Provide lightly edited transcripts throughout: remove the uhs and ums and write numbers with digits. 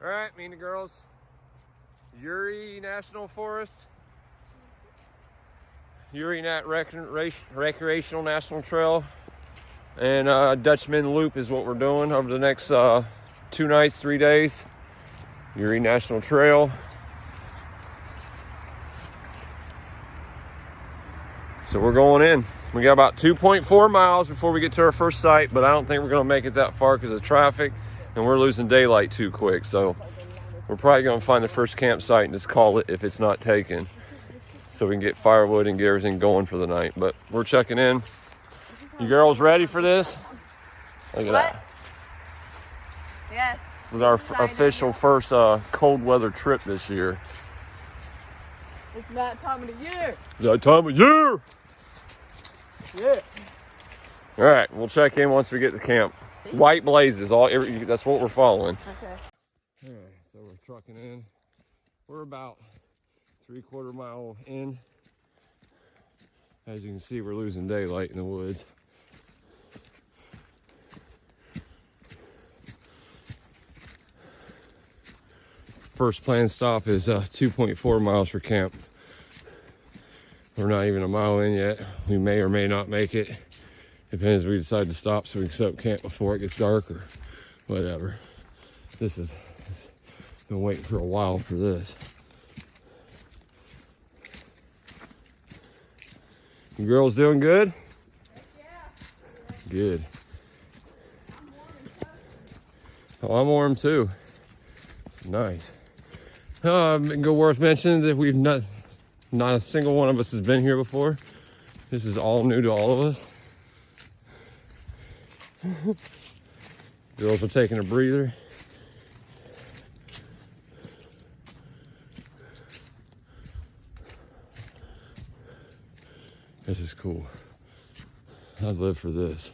All right, me and the girls. Uwharrie National Forest. Uwharrie Recreational National Trail. And Dutchman Loop is what we're doing over the next 2 nights, 3 days. Uwharrie National Trail. So we're going in. We got about 2.4 miles before we get to our first site, but I don't think we're gonna make it that far because of traffic, and we're losing daylight too quick. So we're probably gonna find the first campsite and just call it if it's not taken, so we can get firewood and get everything going for the night. But we're checking in. You girls ready for this? Look at that. Yes. This is our official first cold weather trip this year. It's that time of the year. That time of year. Yeah. All right, we'll check in once we get to camp. White blazes, that's what we're following. Okay. All right, so we're trucking in. We're about 3/4 mile in. As you can see, we're losing daylight in the woods. First planned stop is 2.4 miles for camp. We're not even a mile in yet. We may or may not make it. Depends if we decide to stop so we can set up camp before it gets dark or whatever. Been waiting for a while for this. You girls doing good? Yeah. Good. Oh, I'm warm too. Nice. Good worth mentioning that we've not a single one of us has been here before. This is all new to all of us. Girls are taking a breather. This is cool. I'd live for this.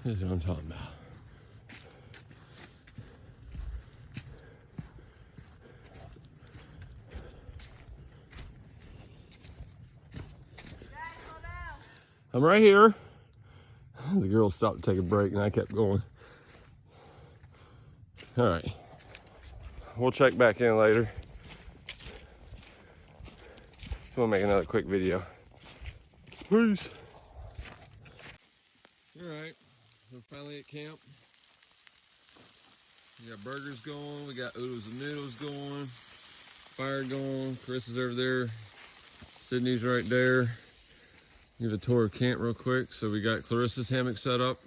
This is what I'm talking about. I'm right here. The girls stopped to take a break and I kept going. All right. We'll check back in later. Just want to make another quick video. Peace. All right. We're finally at camp. We got burgers going. We got oodles and noodles going. Fire going. Chris is over there. Sydney's right there. Give a tour of camp real quick. So we got Clarissa's hammock set up,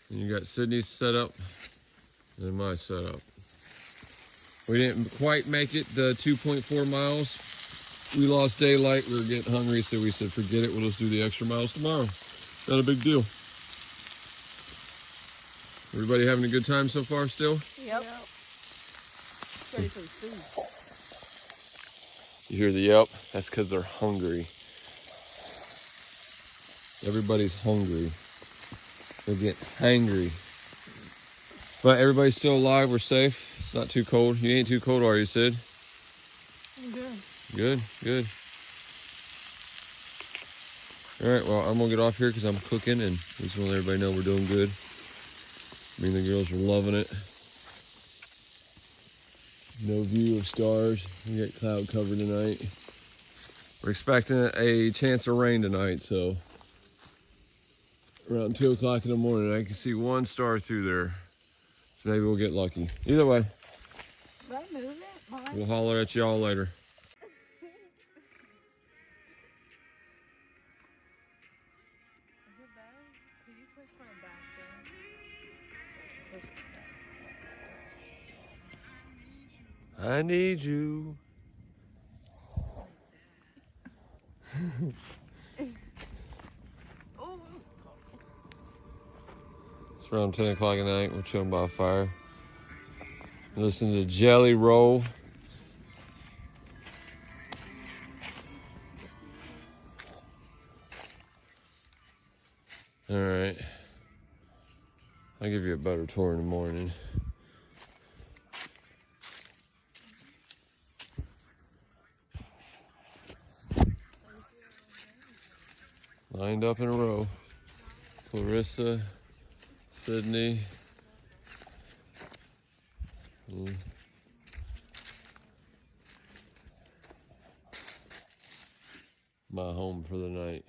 and you got Sydney's set up, and my setup. We didn't quite make it the 2.4 miles. We lost daylight. We were getting hungry, so we said, forget it. We'll just do the extra miles tomorrow. Not a big deal. Everybody having a good time so far still? Yep. Ready for the food. You hear the yelp? That's because they're hungry. Everybody's hungry. They're getting hangry. But everybody's still alive. We're safe. It's not too cold. You ain't too cold, are you, Sid? I'm good. Good, good. All right, well, I'm going to get off here because I'm cooking, and just want to let everybody know we're doing good. Me and the girls are loving it. No view of stars. We got cloud cover tonight. We're expecting a chance of rain tonight, so around 2 o'clock in the morning, I can see one star through there. So maybe we'll get lucky. Either way, Did I move it? Mine? we'll holler at y'all later. Is it bad? Can you push my back there? I need you. Oh, It's around 10 o'clock at night. We're chilling by a fire. Listen to Jelly Roll. All right. I'll give you a better tour in the morning. Lined up in a row. Clarissa, Sydney, My home for the night.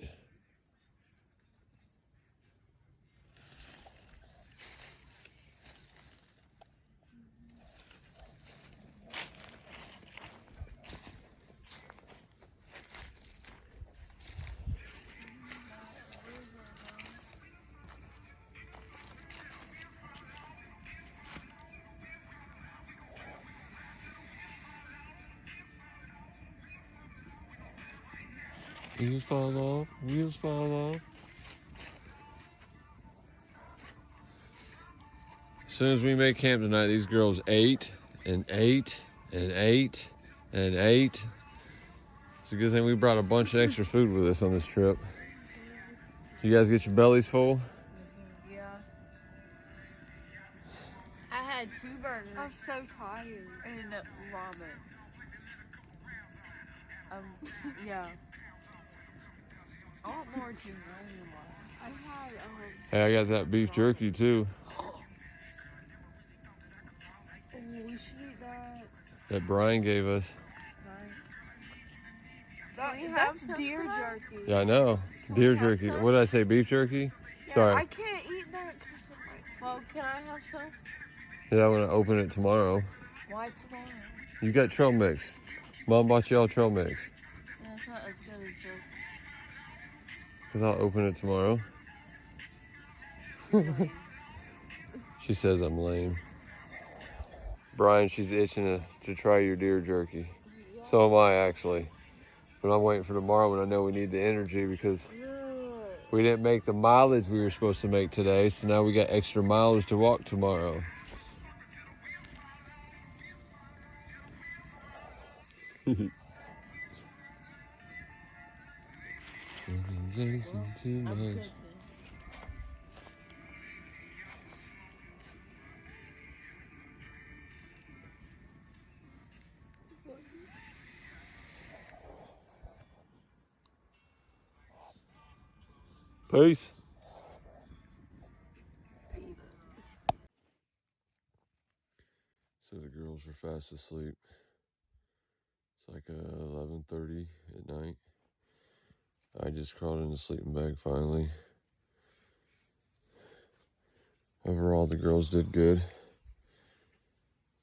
Wheels fall off, wheels fall off. As soon as we make camp tonight, these girls ate and ate and ate and ate. It's a good thing we brought a bunch of extra food with us on this trip. You guys get your bellies full? Yeah. I had 2 burgers. I'm so tired. And ramen. Yeah. I want more too. I had Hey, I got that beef jerky too. oh, we should eat that. That Brian gave us. That's deer jerky. Yeah, I know. Deer jerky. What did I say? Beef jerky? Yeah, Sorry. I can't eat that because of my. Well, can I have some? Yeah, I'm gonna open it tomorrow. Why tomorrow? You got trail mix. Mom bought y'all trail mix. Yeah, it's not as good as jerky. Cause I'll open it tomorrow. She says I'm lame. Brian, she's itching to try your deer jerky. So am I actually. But I'm waiting for tomorrow when I know we need the energy because we didn't make the mileage we were supposed to make today. So now we got extra mileage to walk tomorrow. Too much. Peace. So the girls are fast asleep. It's like 11:30 at night. I just crawled in the sleeping bag finally. Overall, the girls did good.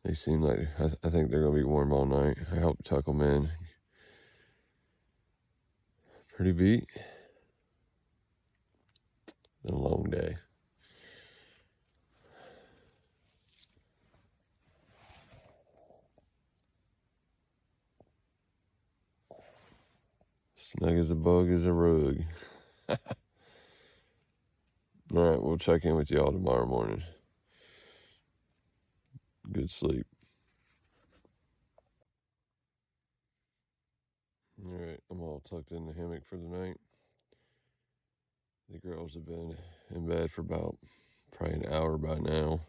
They seem like, I think they're going to be warm all night. I helped tuck them in. Pretty beat. Been a long day. Snug as a bug as a rug. All right, we'll check in with y'all tomorrow morning. Good sleep. All right, I'm all tucked in the hammock for the night. The girls have been in bed for about probably an hour by now.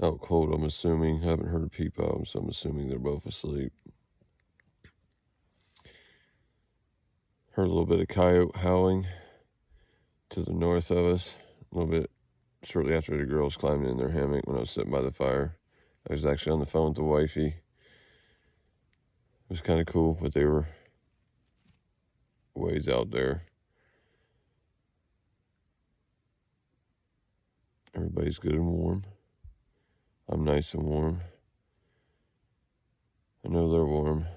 Out cold, I'm assuming. I haven't heard a peep out, so I'm assuming they're both asleep. Heard a little bit of coyote howling to the north of us. A little bit shortly after the girls climbed in their hammock when I was sitting by the fire. I was actually on the phone with the wifey. It was kind of cool, but they were ways out there. Everybody's good and warm. I'm nice and warm. I know they're warm.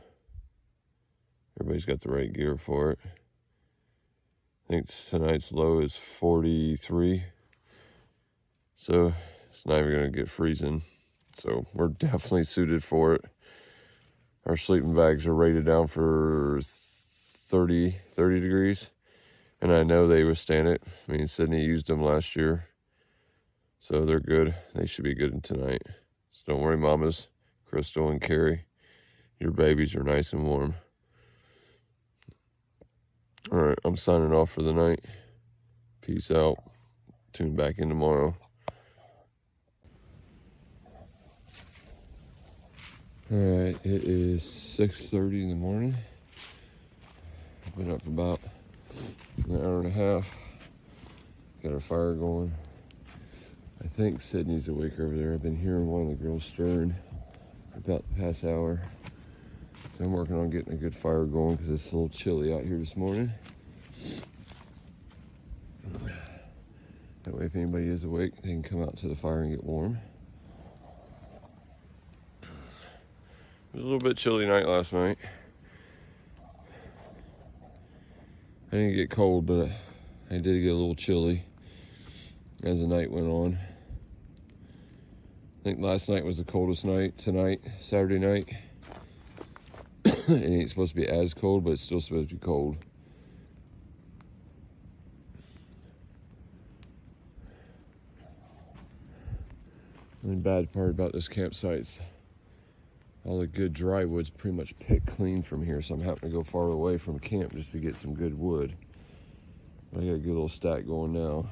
Everybody's got the right gear for it. I think tonight's low is 43. So it's not even going to get freezing. So we're definitely suited for it. Our sleeping bags are rated down for 30 degrees. And I know they withstand it. I mean, Sydney used them last year. So they're good. They should be good tonight. So don't worry, mamas, Crystal and Carrie. Your babies are nice and warm. All right, I'm signing off for the night. Peace out. Tune back in tomorrow. All right, it is 6:30 in the morning. I've been up about an hour and a half. Got our fire going. I think Sydney's awake over there. I've been hearing one of the girls stirring for about the past hour. So I'm working on getting a good fire going because it's a little chilly out here this morning. That way if anybody is awake, they can come out to the fire and get warm. It was a little bit chilly night last night. I didn't get cold, but I did get a little chilly as the night went on. I think last night was the coldest night. Tonight, Saturday night, it ain't supposed to be as cold, but it's still supposed to be cold. The only bad part about this campsite's all the good dry wood's pretty much picked clean from here, so I'm having to go far away from camp just to get some good wood. But I got a good little stack going now.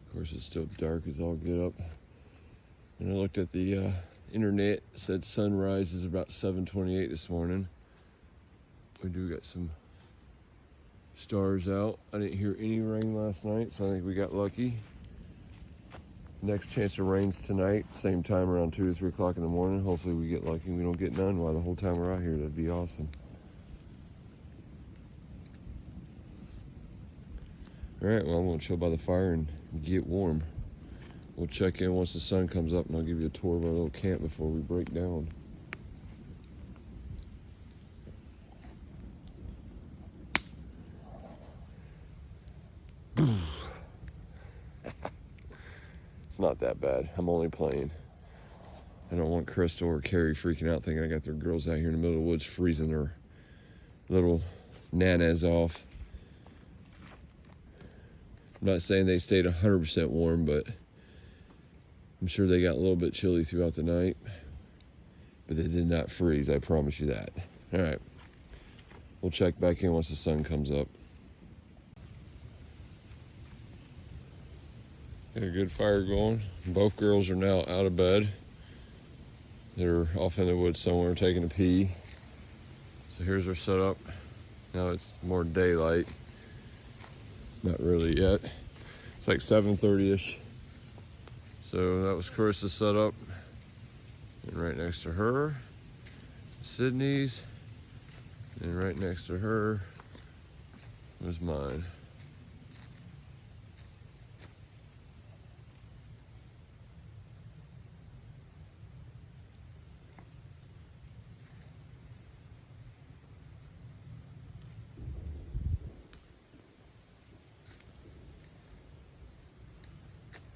Of course, it's still dark as all get up. And I looked at the internet, it said sunrise is about 7:28 this morning. We do got some stars out. I didn't hear any rain last night, so I think we got lucky. Next chance of rain's tonight, same time around 2 to 3 o'clock in the morning. Hopefully we get lucky and we don't get none while the whole time we're out here. That'd be awesome. All right, well, I'm gonna chill by the fire and get warm. We'll check in once the sun comes up and I'll give you a tour of our little camp before we break down. It's not that bad. I'm only playing. I don't want Crystal or Carrie freaking out thinking I got their girls out here in the middle of the woods freezing their little nanas off. I'm not saying they stayed 100% warm, but I'm sure they got a little bit chilly throughout the night. But they did not freeze, I promise you that. All right. We'll check back in once the sun comes up. Got a good fire going. Both girls are now out of bed. They're off in the woods somewhere taking a pee. So here's our setup. Now it's more daylight. Not really yet. It's like 7:30ish. So that was Carissa's setup. And right next to her, Sydney's. And right next to her was mine.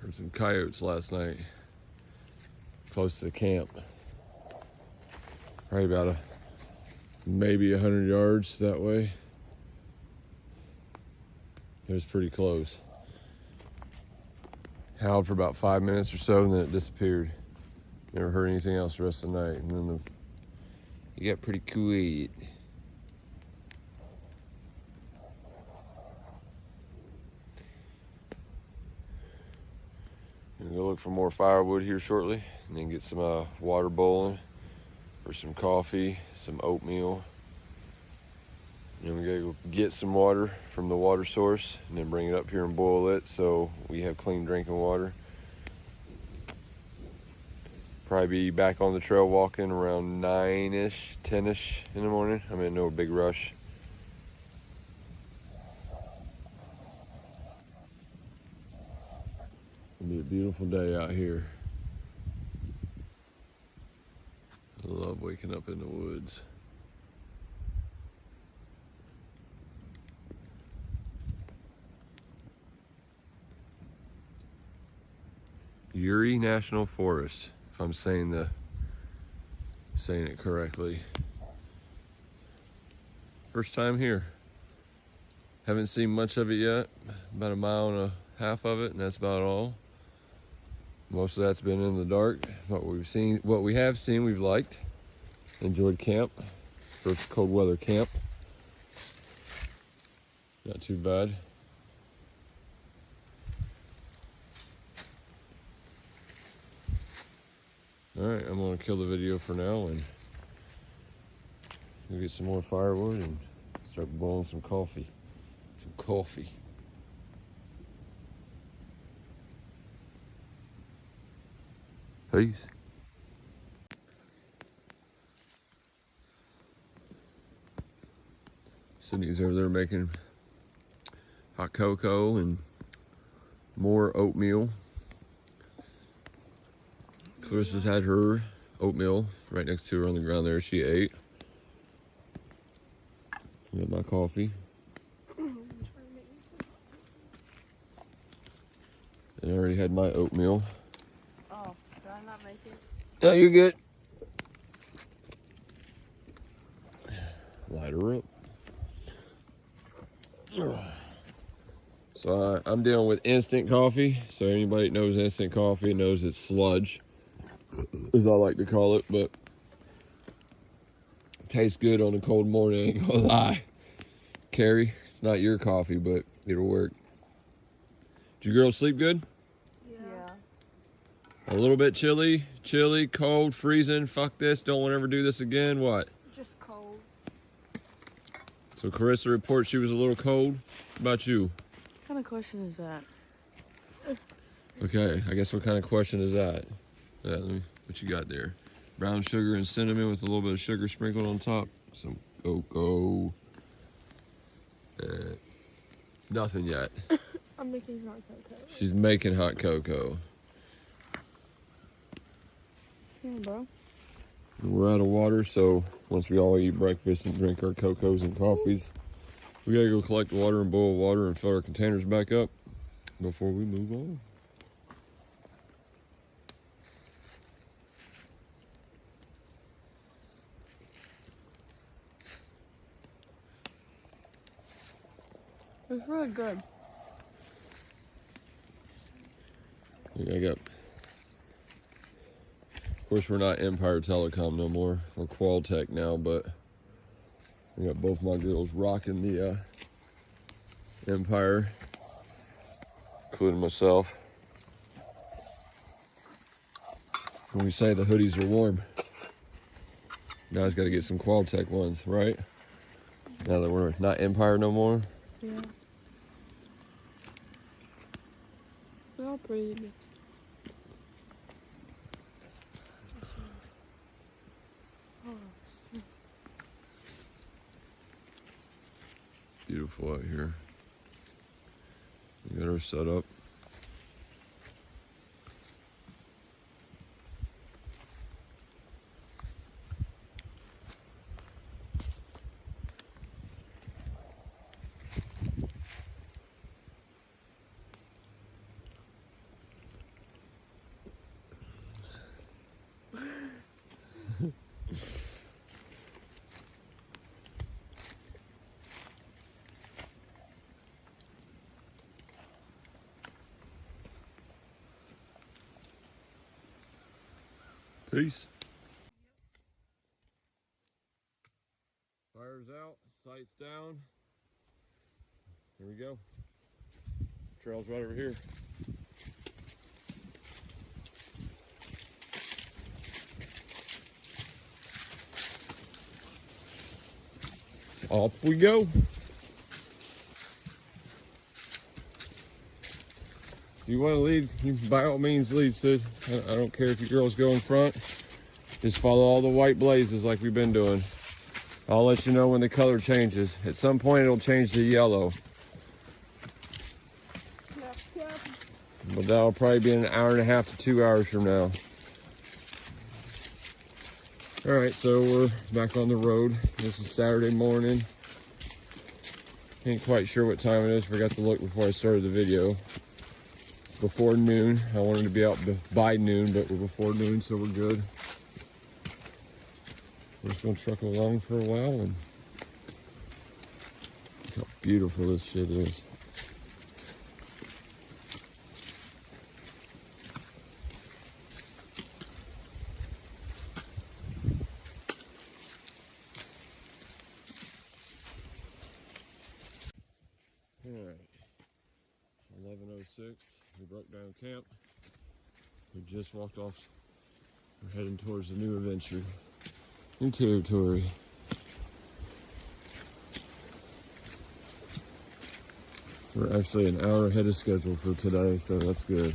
Heard some coyotes last night, close to the camp. Probably about maybe 100 yards that way. It was pretty close. Howled for about 5 minutes or so, and then it disappeared. Never heard anything else the rest of the night. And then it got pretty quiet. I'm gonna go look for more firewood here shortly, and then get some water boiling for some coffee, some oatmeal. And then we gotta go get some water from the water source and then bring it up here and boil it so we have clean drinking water. Probably be back on the trail walking around 9-ish, 10-ish in the morning. I'm in no big rush. It'll be a beautiful day out here. I love waking up in the woods. Uwharrie National Forest, if I'm saying it correctly. First time here. Haven't seen much of it yet. About 1.5 miles of it, and that's about all. Most of that's been in the dark. What we have seen, we've liked. Enjoyed camp. First cold weather camp. Not too bad. Alright, I'm gonna kill the video for now and go get some more firewood and start boiling some coffee. Peace. Sydney's over there making hot cocoa and more oatmeal. Clarissa's had her oatmeal right next to her on the ground there. She ate. I got my coffee. And I already had my oatmeal. Oh, did I not make it? No, you're good. Light her up. So I'm dealing with instant coffee. So anybody that knows instant coffee knows it's sludge, as I like to call it, but it tastes good on a cold morning, ain't gonna lie. Carrie, it's not your coffee, but it'll work. Did your girls sleep good? Yeah. A little bit chilly, cold, freezing, fuck this, don't want to ever do this again, what? Just cold. So Carissa reports she was a little cold. What about you? What kind of question is that? Okay, I guess what kind of question is that? Let me, what you got there? Brown sugar and cinnamon with a little bit of sugar sprinkled on top. Some cocoa. Nothing yet. I'm making hot cocoa. She's making hot cocoa. Yeah, bro. We're out of water, so once we all eat breakfast and drink our cocos and coffees, we gotta go collect the water and boil water and fill our containers back up before we move on. It's really good. I got. Of course, we're not Empire Telecom no more. We're Qualtech now, but I got both my girls rocking the Empire, including myself. When we say the hoodies are warm, guys got to get some Qualtech ones, right? Now that we're not Empire no more. Yeah. They're all pretty mixed. Oh, snap. Beautiful out here. We got her set up. Peace. Fire's out, sights down. Here we go. Trail's right over here. Off we go. If you want to lead, you by all means lead, Sid. I don't care if you girls go in front. Just follow all the white blazes like we've been doing. I'll let you know when the color changes. At some point it'll change to yellow. Yep. But that'll probably be an hour and a half to 2 hours from now. Alright, so we're back on the road. This is Saturday morning. Ain't quite sure what time it is. Forgot to look before I started the video. It's before noon. I wanted to be out by noon, but we're before noon, so we're good. We're just gonna truck along for a while and look how beautiful this shit is. Alright, 11:06, we broke down camp. We just walked off. We're heading towards the new adventure. New territory. We're actually an hour ahead of schedule for today, so that's good.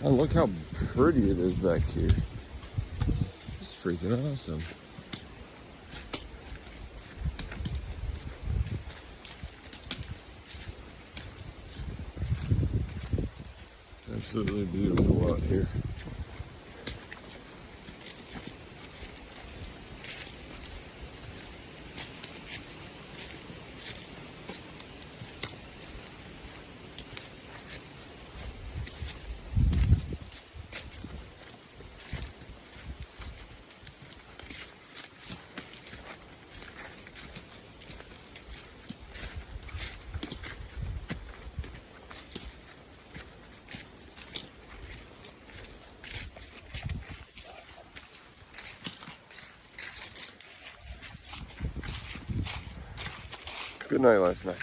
Oh, look how pretty it is back here. It's freaking awesome. Absolutely beautiful out here. Good night last night.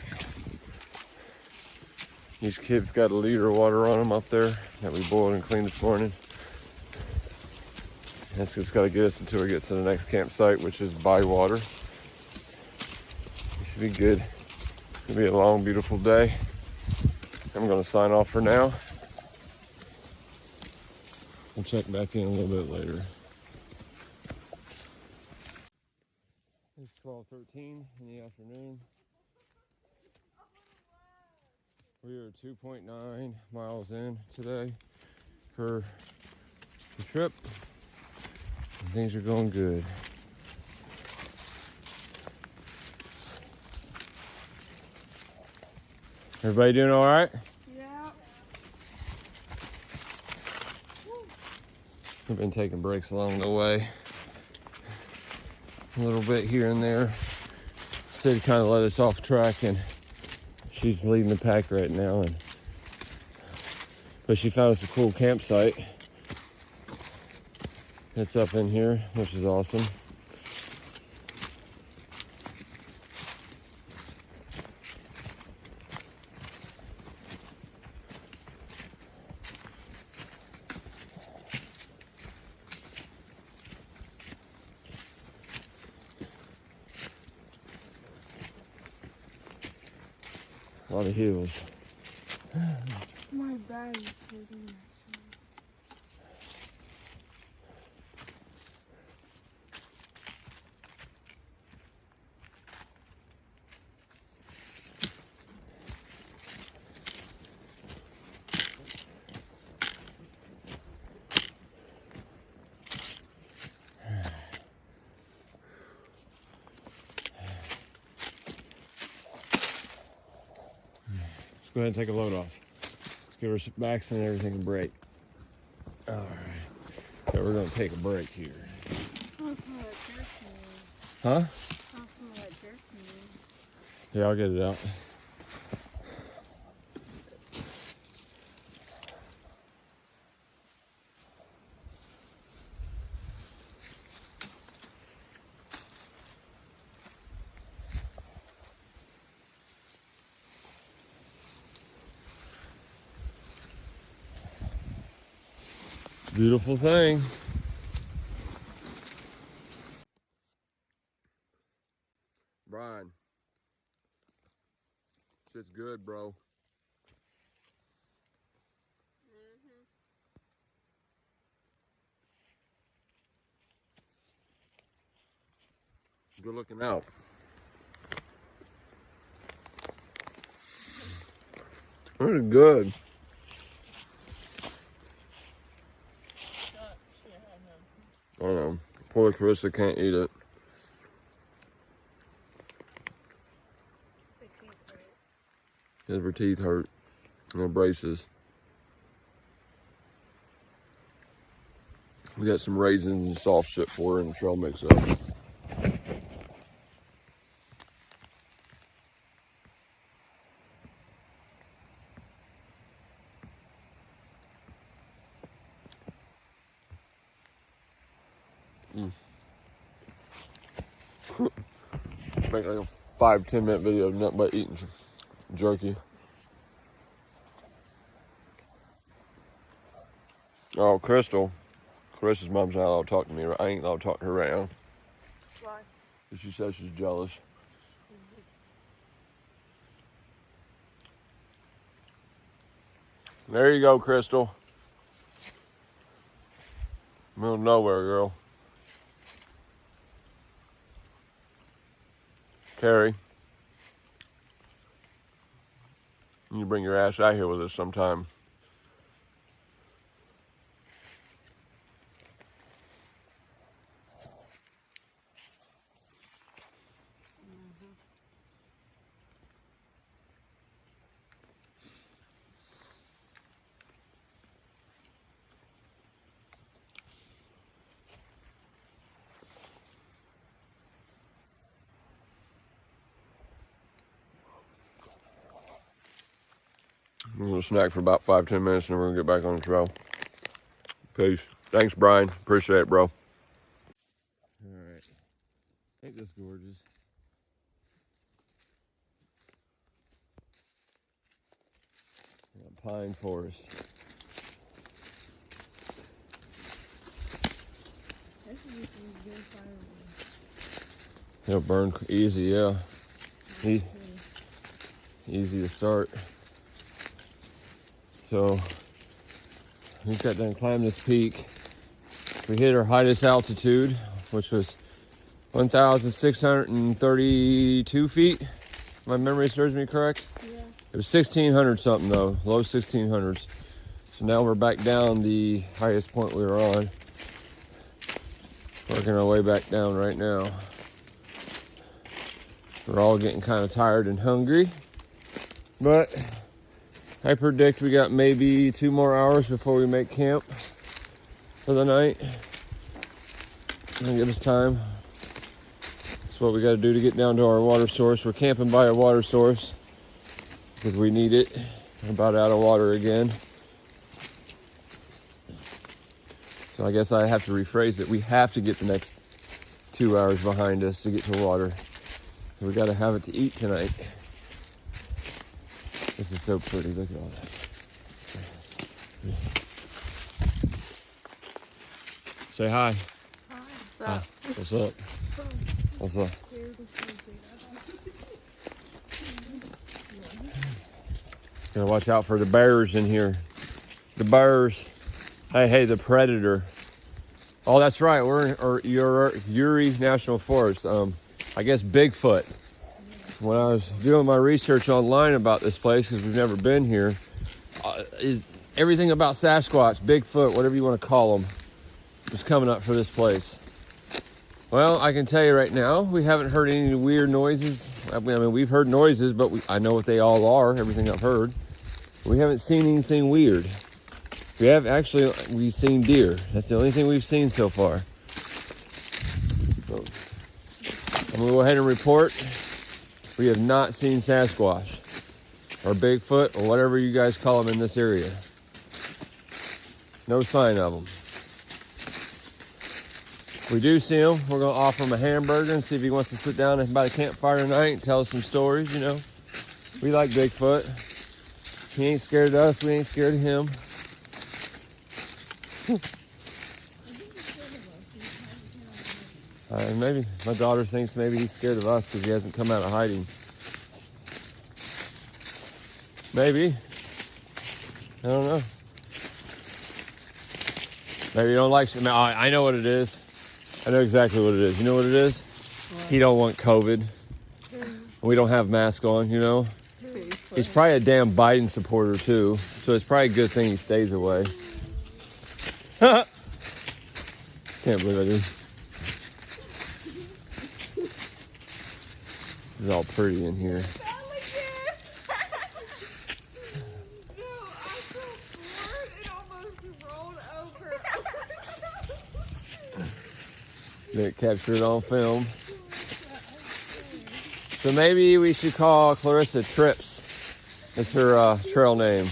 These kids got a liter of water on them up there that we boiled and cleaned this morning. That's just got to get us until we get to the next campsite, which is Bywater. It should be good. It's going to be a long, beautiful day. I'm going to sign off for now. We'll check back in a little bit later. It's 12:13 in the afternoon. We are 2.9 miles in today for the trip. And things are going good. Everybody doing all right? Yeah. We've been taking breaks along the way. A little bit here and there. Sid kind of let us off track and she's leading the pack right now. But she found us a cool campsite. It's up in here, which is awesome. A lot of hills. My bag is hurting myself. Go ahead and take a load off. Let's give our backs and everything a break. All right. So we're going to take a break here. Oh, some of that jerky. Huh? Oh, some of that jerky. Yeah, I'll get it out. Beautiful thing. Brian. Shit's good, bro. Good looking out. Really good. I don't know. Poor Carissa can't eat it. Because her teeth hurt. And her braces. We got some raisins and soft shit for her in the trail mix up. Make like a 5-10 minute video of nothing but eating jerky. Oh, Crystal. Carissa's mom's not allowed to talk to me. I ain't allowed to talk to her right now. Why? She says she's jealous. There you go, Crystal. Middle of nowhere, girl. Carrie, you bring your ass out here with us sometime. We're gonna snack for about 5-10 minutes and we're gonna get back on the trail. Peace. Thanks, Brian. Appreciate it, bro. All right. Ain't this gorgeous? Pine forest. It'll burn easy, yeah. Easy to start. So we just got done climbing this peak. We hit our highest altitude, which was 1,632 feet. My memory serves me correct. Yeah. It was 1,600 something though, low 1,600s. So now we're back down the highest point we were on. Working our way back down right now. We're all getting kind of tired and hungry, but I predict we got maybe 2 more hours before we make camp for the night. That'll give us time. That's what we got to do to get down to our water source. We're camping by a water source because we need it. We're about out of water again. So I guess I have to rephrase it. We have to get the next 2 hours behind us to get to water. We got to have it to eat tonight. This is so pretty. Look at all that. Say hi. Hi. Hi. What's up? What's up? Gotta watch out for the bears in here. The bears. Hey, the predator. Oh, that's right. We're in Uwharrie National Forest. I guess Bigfoot. When I was doing my research online about this place, because we've never been here, everything about Sasquatch, Bigfoot, whatever you want to call them, was coming up for this place. Well, I can tell you right now, we haven't heard any weird noises. I mean, we've heard noises, but I know what they all are, everything I've heard. We haven't seen anything weird. We've seen deer. That's the only thing we've seen so far. So, I'm gonna go ahead and report. We have not seen Sasquatch or Bigfoot or whatever you guys call them in this area. No sign of them. We do see him. We're gonna offer him a hamburger and see if he wants to sit down by the campfire tonight and tell us some stories, you know. We like Bigfoot. He ain't scared of us, we ain't scared of him. Maybe my daughter thinks maybe he's scared of us because he hasn't come out of hiding. Maybe. I don't know. Maybe you don't like. I know what it is. I know exactly what it is. You know what it is? What? He don't want COVID. We don't have masks on, you know. He's probably a damn Biden supporter too, so it's probably a good thing he stays away. Can't believe I did. It's all pretty in here. Nick captured it on film. So maybe we should call Clarissa Trips. It's her trail name.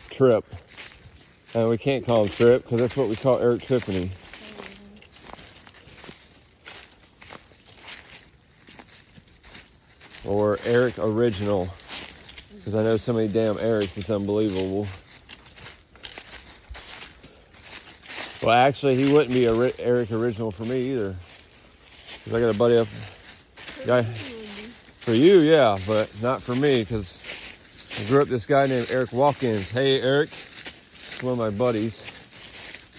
Trip. And we can't call him Trip because that's what we call Eric Tiffany. Or Eric Original. Because I know so many damn Erics, it's unbelievable. Well, actually, he wouldn't be Eric Original for me either. Because I got a buddy up. For you, yeah, but not for me, because I grew up with this guy named Eric Watkins. Hey, Eric, one of my buddies.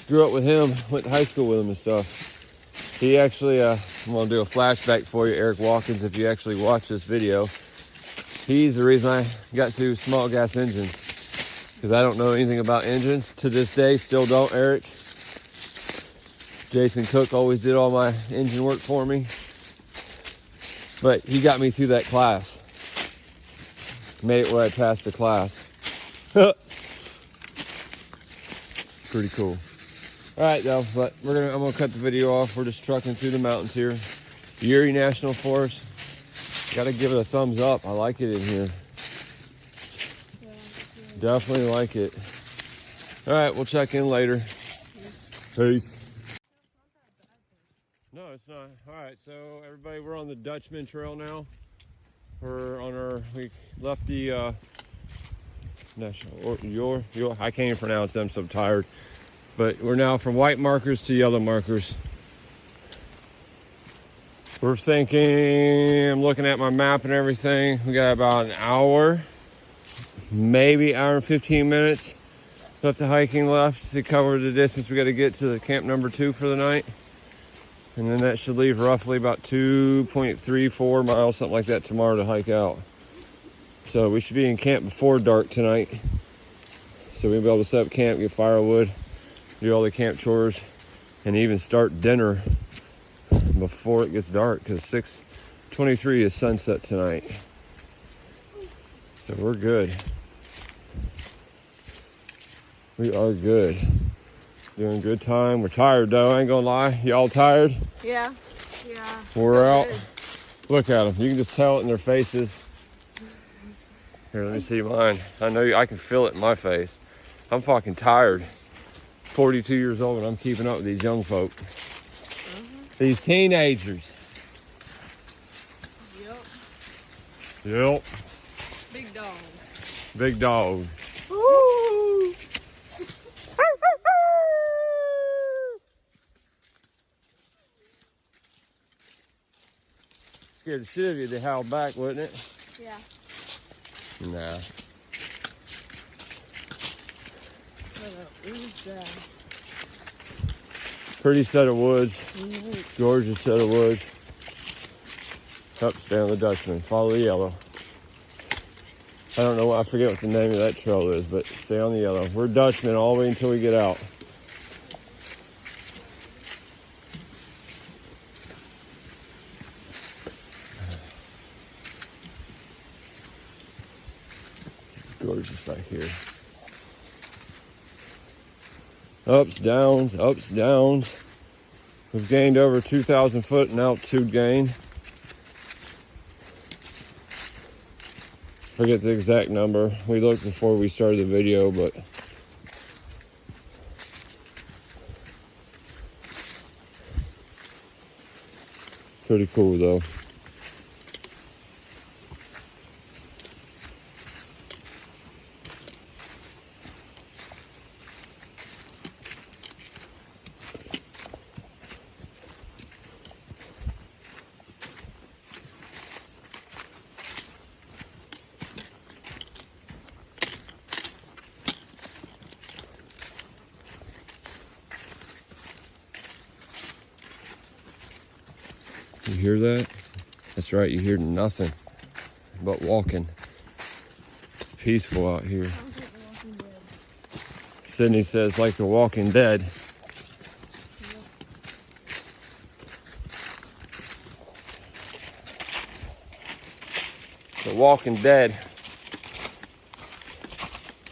Grew up with him, went to high school with him and stuff. He actually, I'm gonna do a flashback for you, Eric Watkins, if you actually watch this video. He's the reason I got to small gas engines, because I don't know anything about engines to this day, still don't, Eric. Jason Cook always did all my engine work for me, but he got me through that class. Made it where I passed the class. Pretty cool. All right, though, but I'm gonna cut the video off. We're just trucking through the mountains here. Uwharrie National Forest. Gotta give it a thumbs up. I like it in here. Yeah, Definitely like it. All right, we'll check in later. Peace. No, it's not. All right, so everybody, we're on the Dutchman Trail now. We left the I can't even pronounce them, so I'm tired. But we're now from white markers to yellow markers. We're thinking, I'm looking at my map and everything, we got about an hour, maybe hour and 15 minutes left of hiking left to cover the distance we got to get to the camp number 2 for the night. And then that should leave roughly about 2.34 miles, something like that, tomorrow to hike out. So we should be in camp before dark tonight. So we'll be able to set up camp, get firewood, do all the camp chores, and even start dinner before it gets dark, because 6:23 is sunset tonight. So we're good. We are good. Doing good time. We're tired though, I ain't gonna lie. Y'all tired? yeah. Yeah. We're out. Good. Look at them. You can just tell it in their faces. Here, let me see mine. I know I can feel it in my face. I'm fucking tired. 42 years old and I'm keeping up with these young folk. These teenagers. Yep. Yep. Big dog. Big dog. Woo! Scared the shit out of you if they howl back, wouldn't it? Yeah. Nah. What is that? Pretty set of woods. Gorgeous set of woods. Up, stay on the Dutchman. Follow the yellow. I don't know, I forget what the name of that trail is, but stay on the yellow. We're Dutchman all the way until we get out. Gorgeous back here. Ups, downs, ups, downs. We've gained over 2,000 foot in altitude gain. Forget the exact number. We looked before we started the video, but pretty cool though. You hear that? That's right, you hear nothing but walking. It's peaceful out here. Sydney says, like The Walking Dead. The Walking Dead.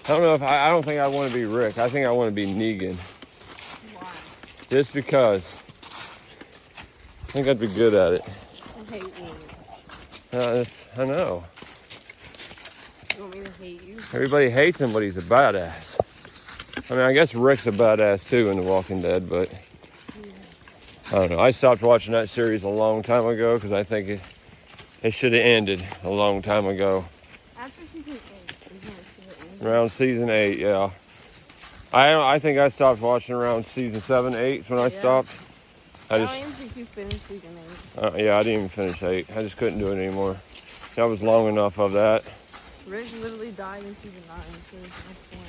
I don't know if I don't think I want to be Rick. I think I want to be Negan. Why? Just because. I think I'd be good at it. I hate you. I know. You want me to hate you? Everybody hates him, but he's a badass. I mean, I guess Rick's a badass too in The Walking Dead, but I don't know. I stopped watching that series a long time ago because I think it should have ended a long time ago. After season 8, isn't it? Around season 8, yeah. I think I stopped watching around season 7, 8 is when I stopped. I don't even think you finished season 8. Yeah, I didn't even finish 8. I just couldn't do it anymore. That was long enough of that. Rick literally died in season 9, so there's no point.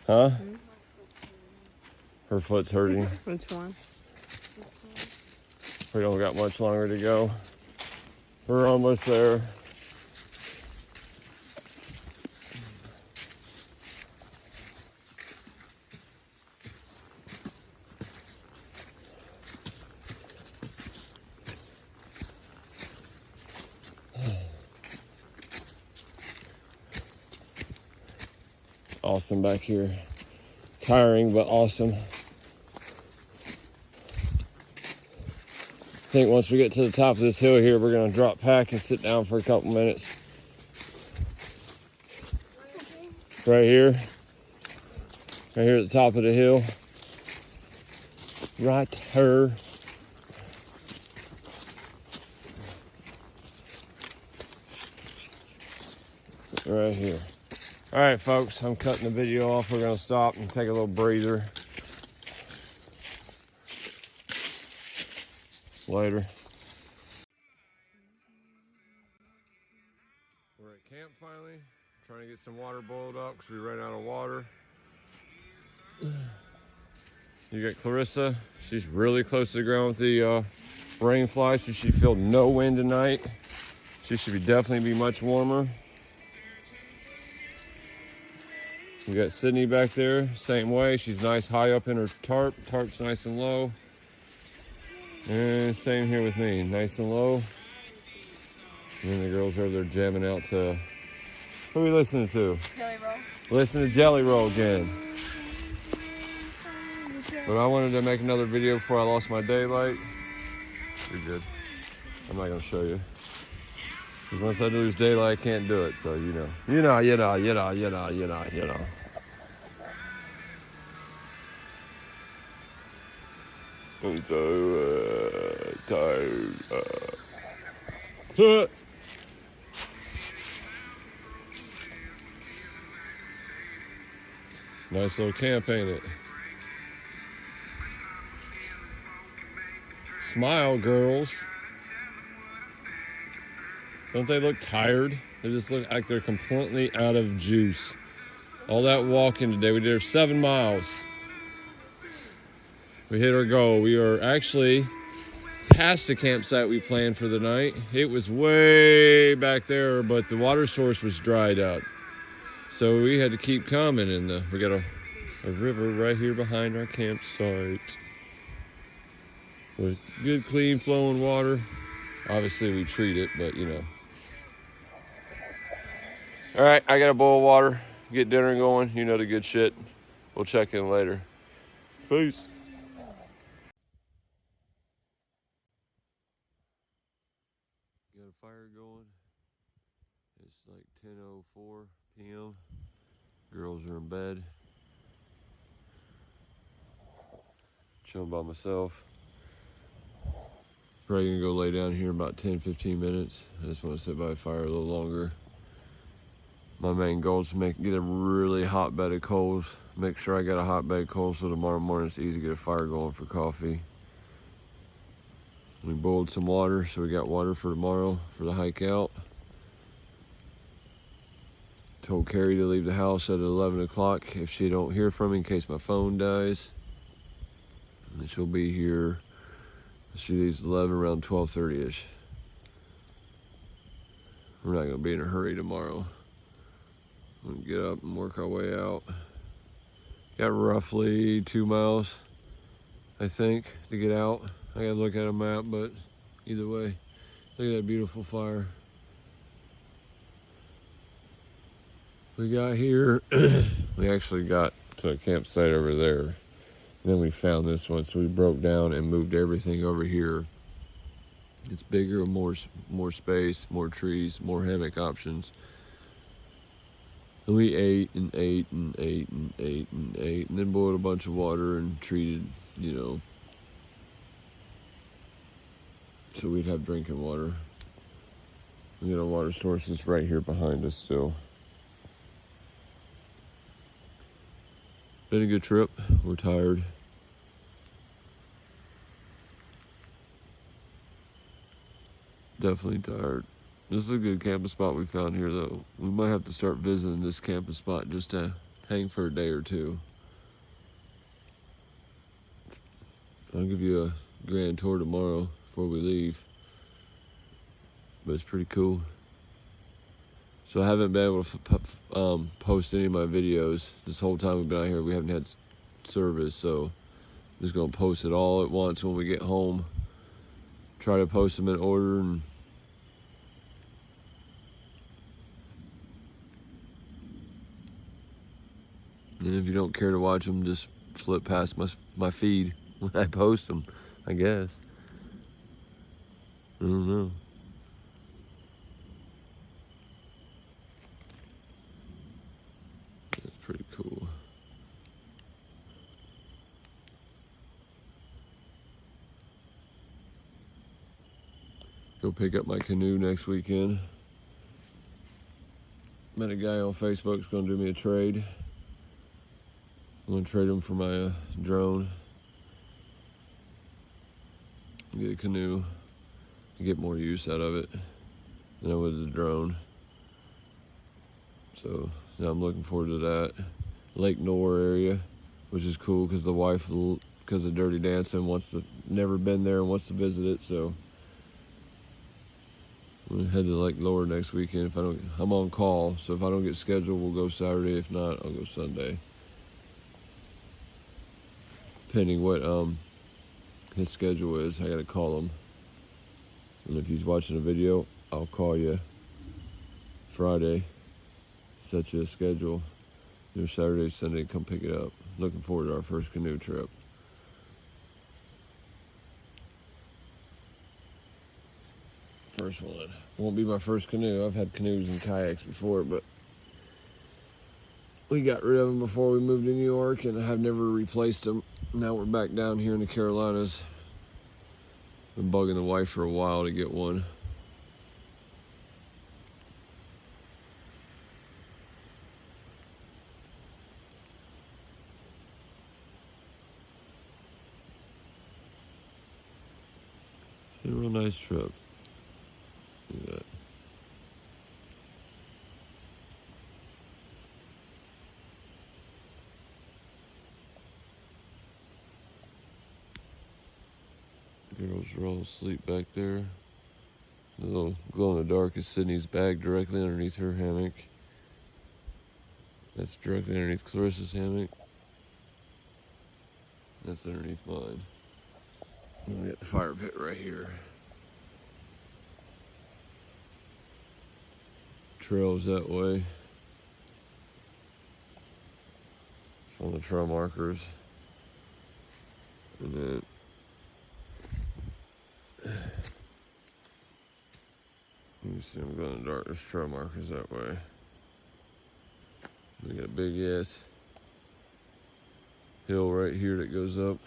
Huh? Her foot's hurting. Which one? We don't got much longer to go. We're almost there. Awesome back here. Tiring, but awesome. I think once we get to the top of this hill here, we're gonna drop pack and sit down for a couple minutes. Right here. Right here at the top of the hill. Right here. Right here. All right, folks, I'm cutting the video off. We're gonna stop and take a little breather. Later. We're at camp finally, trying to get some water boiled up because we ran out of water. You got Clarissa. She's really close to the ground with the rain fly, so she feel no wind tonight. She should definitely be much warmer. We got Sydney back there, same way. She's nice high up in her tarp. Tarp's nice and low. And same here with me, nice and low. And then the girls are over there jamming out to, who are we listening to? Jelly Roll. Listen to Jelly Roll again. But I wanted to make another video before I lost my daylight. You're good. I'm not gonna show you. Because once I lose daylight, I can't do it, so you know. You know. I'm so tired. Nice little camp, ain't it? Smile, girls. Don't they look tired? They just look like they're completely out of juice. All that walking today, we did 7 miles. We hit our goal. We are actually past the campsite we planned for the night. It was way back there, but the water source was dried up. So we had to keep coming, and we got a river right here behind our campsite. With good, clean, flowing water. Obviously, we treat it, but you know. All right, I got a boil of water. Get dinner going. You know the good shit. We'll check in later. Peace. Got a fire going. It's like 10:04 p.m. Girls are in bed. Chilling by myself. Probably gonna go lay down here in about 10-15 minutes. I just want to sit by the fire a little longer. My main goal is to get a really hot bed of coals. Make sure I got a hot bed of coals so tomorrow morning it's easy to get a fire going for coffee. We boiled some water, so we got water for tomorrow for the hike out. Told Carrie to leave the house at 11 o'clock if she don't hear from me in case my phone dies. And then she'll be here. She leaves 11 around 12:30ish. We're not gonna be in a hurry tomorrow. We'll get up and work our way out. Got roughly 2 miles, I think, to get out. I gotta look at a map, but either way, look at that beautiful fire. We got here, we actually got to a campsite over there. Then we found this one, so we broke down and moved everything over here. It's bigger, more space, more trees, more hammock options. And we ate and ate and ate and ate and ate, and then boiled a bunch of water and treated, you know, so we'd have drinking water. We got a water source that's right here behind us still. Been a good trip. We're tired. Definitely tired. This is a good camping spot we found here, though. We might have to start visiting this camping spot just to hang for a day or two. I'll give you a grand tour tomorrow before we leave. But it's pretty cool. So I haven't been able to post any of my videos. This whole time we've been out here, we haven't had service. So I'm just going to post it all at once when we get home. Try to post them in order. And if you don't care to watch them, just flip past my feed when I post them, I guess. I don't know. That's pretty cool. Go pick up my canoe next weekend. Met a guy on Facebook who's gonna do me a trade. I'm gonna trade him for my drone. Get a canoe to get more use out of it than I would the drone. So now I'm looking forward to that. Lake Nor area, which is cool because the wife, because of Dirty Dancing, never been there and wants to visit it. So I'm gonna head to Lake Nor next weekend. I'm on call, so if I don't get scheduled, we'll go Saturday. If not, I'll go Sunday, depending what his schedule is. I gotta call him, and if he's watching a video, I'll call you Friday, set you a schedule. Either Saturday, Sunday, come pick it up. Looking forward to our first canoe trip. First one. Won't be my first canoe. I've had canoes and kayaks before, but we got rid of them before we moved to New York, and I've never replaced them. Now we're back down here in the Carolinas. Been bugging the wife for a while to get one. It's been a real nice trip. Look at that. Girls are all asleep back there. The little glow in the dark is Sydney's bag directly underneath her hammock. That's directly underneath Clarissa's hammock. That's underneath mine. And we got the fire pit right here. Trails that way. It's one of the trail markers. And then you can see them going in the dark. There's trail markers that way. We got a big ass hill right here that goes up.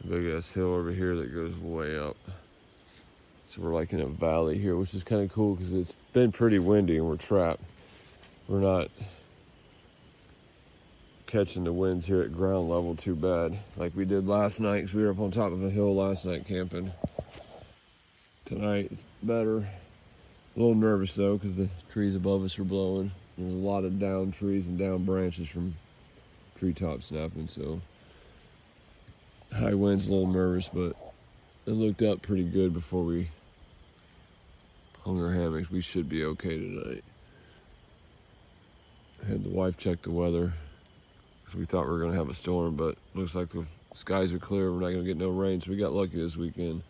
A big ass hill over here that goes way up. So we're like in a valley here, which is kind of cool because it's been pretty windy and we're trapped. We're not catching the winds here at ground level too bad like we did last night, because we were up on top of a hill last night camping. Tonight it's better. A little nervous though because the trees above us are blowing. There's a lot of down trees and down branches from treetops snapping, so high winds, a little nervous, but it looked up pretty good before we hung our hammocks. We should be okay tonight. I had the wife check the weather because we thought we were going to have a storm, but looks like the skies are clear. We're not going to get no rain, so we got lucky this weekend.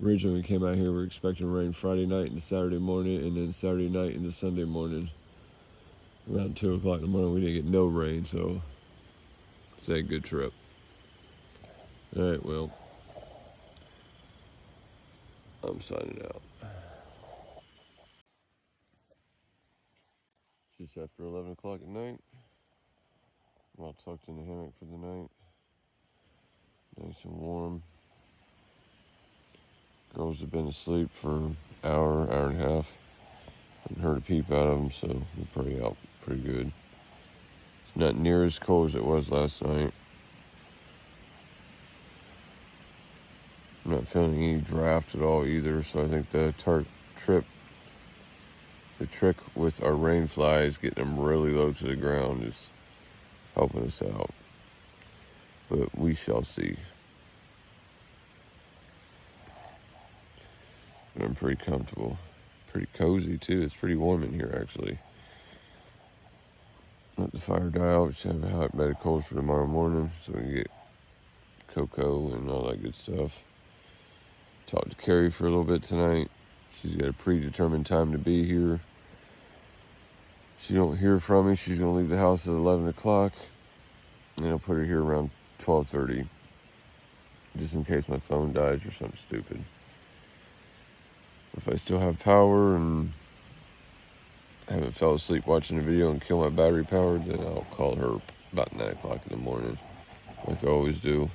Originally, when we came out here, we were expecting rain Friday night into Saturday morning, and then Saturday night into Sunday morning. Around 2 o'clock in the morning, we didn't get no rain, so it's a good trip. All right, well, I'm signing out. Just after 11 o'clock at night. I'm all tucked in the hammock for the night. Nice and warm. Girls have been asleep for an hour, hour and a half. Haven't heard a peep out of them, so we're probably out pretty good. It's not near as cold as it was last night. I'm not feeling any draft at all either, so I think the trick with our rain flies, getting them really low to the ground, is helping us out. But we shall see. But I'm pretty comfortable. Pretty cozy too. It's pretty warm in here actually. Let the fire die out. We should have a hot bed of coals for tomorrow morning so we can get cocoa and all that good stuff. Talked to Carrie for a little bit tonight. She's got a predetermined time to be here. If she don't hear from me, she's going to leave the house at 11 o'clock. And I'll put her here around 12:30. Just in case my phone dies or something stupid. If I still have power and I haven't fell asleep watching the video and kill my battery power, then I'll call her about 9 o'clock in the morning, like I always do.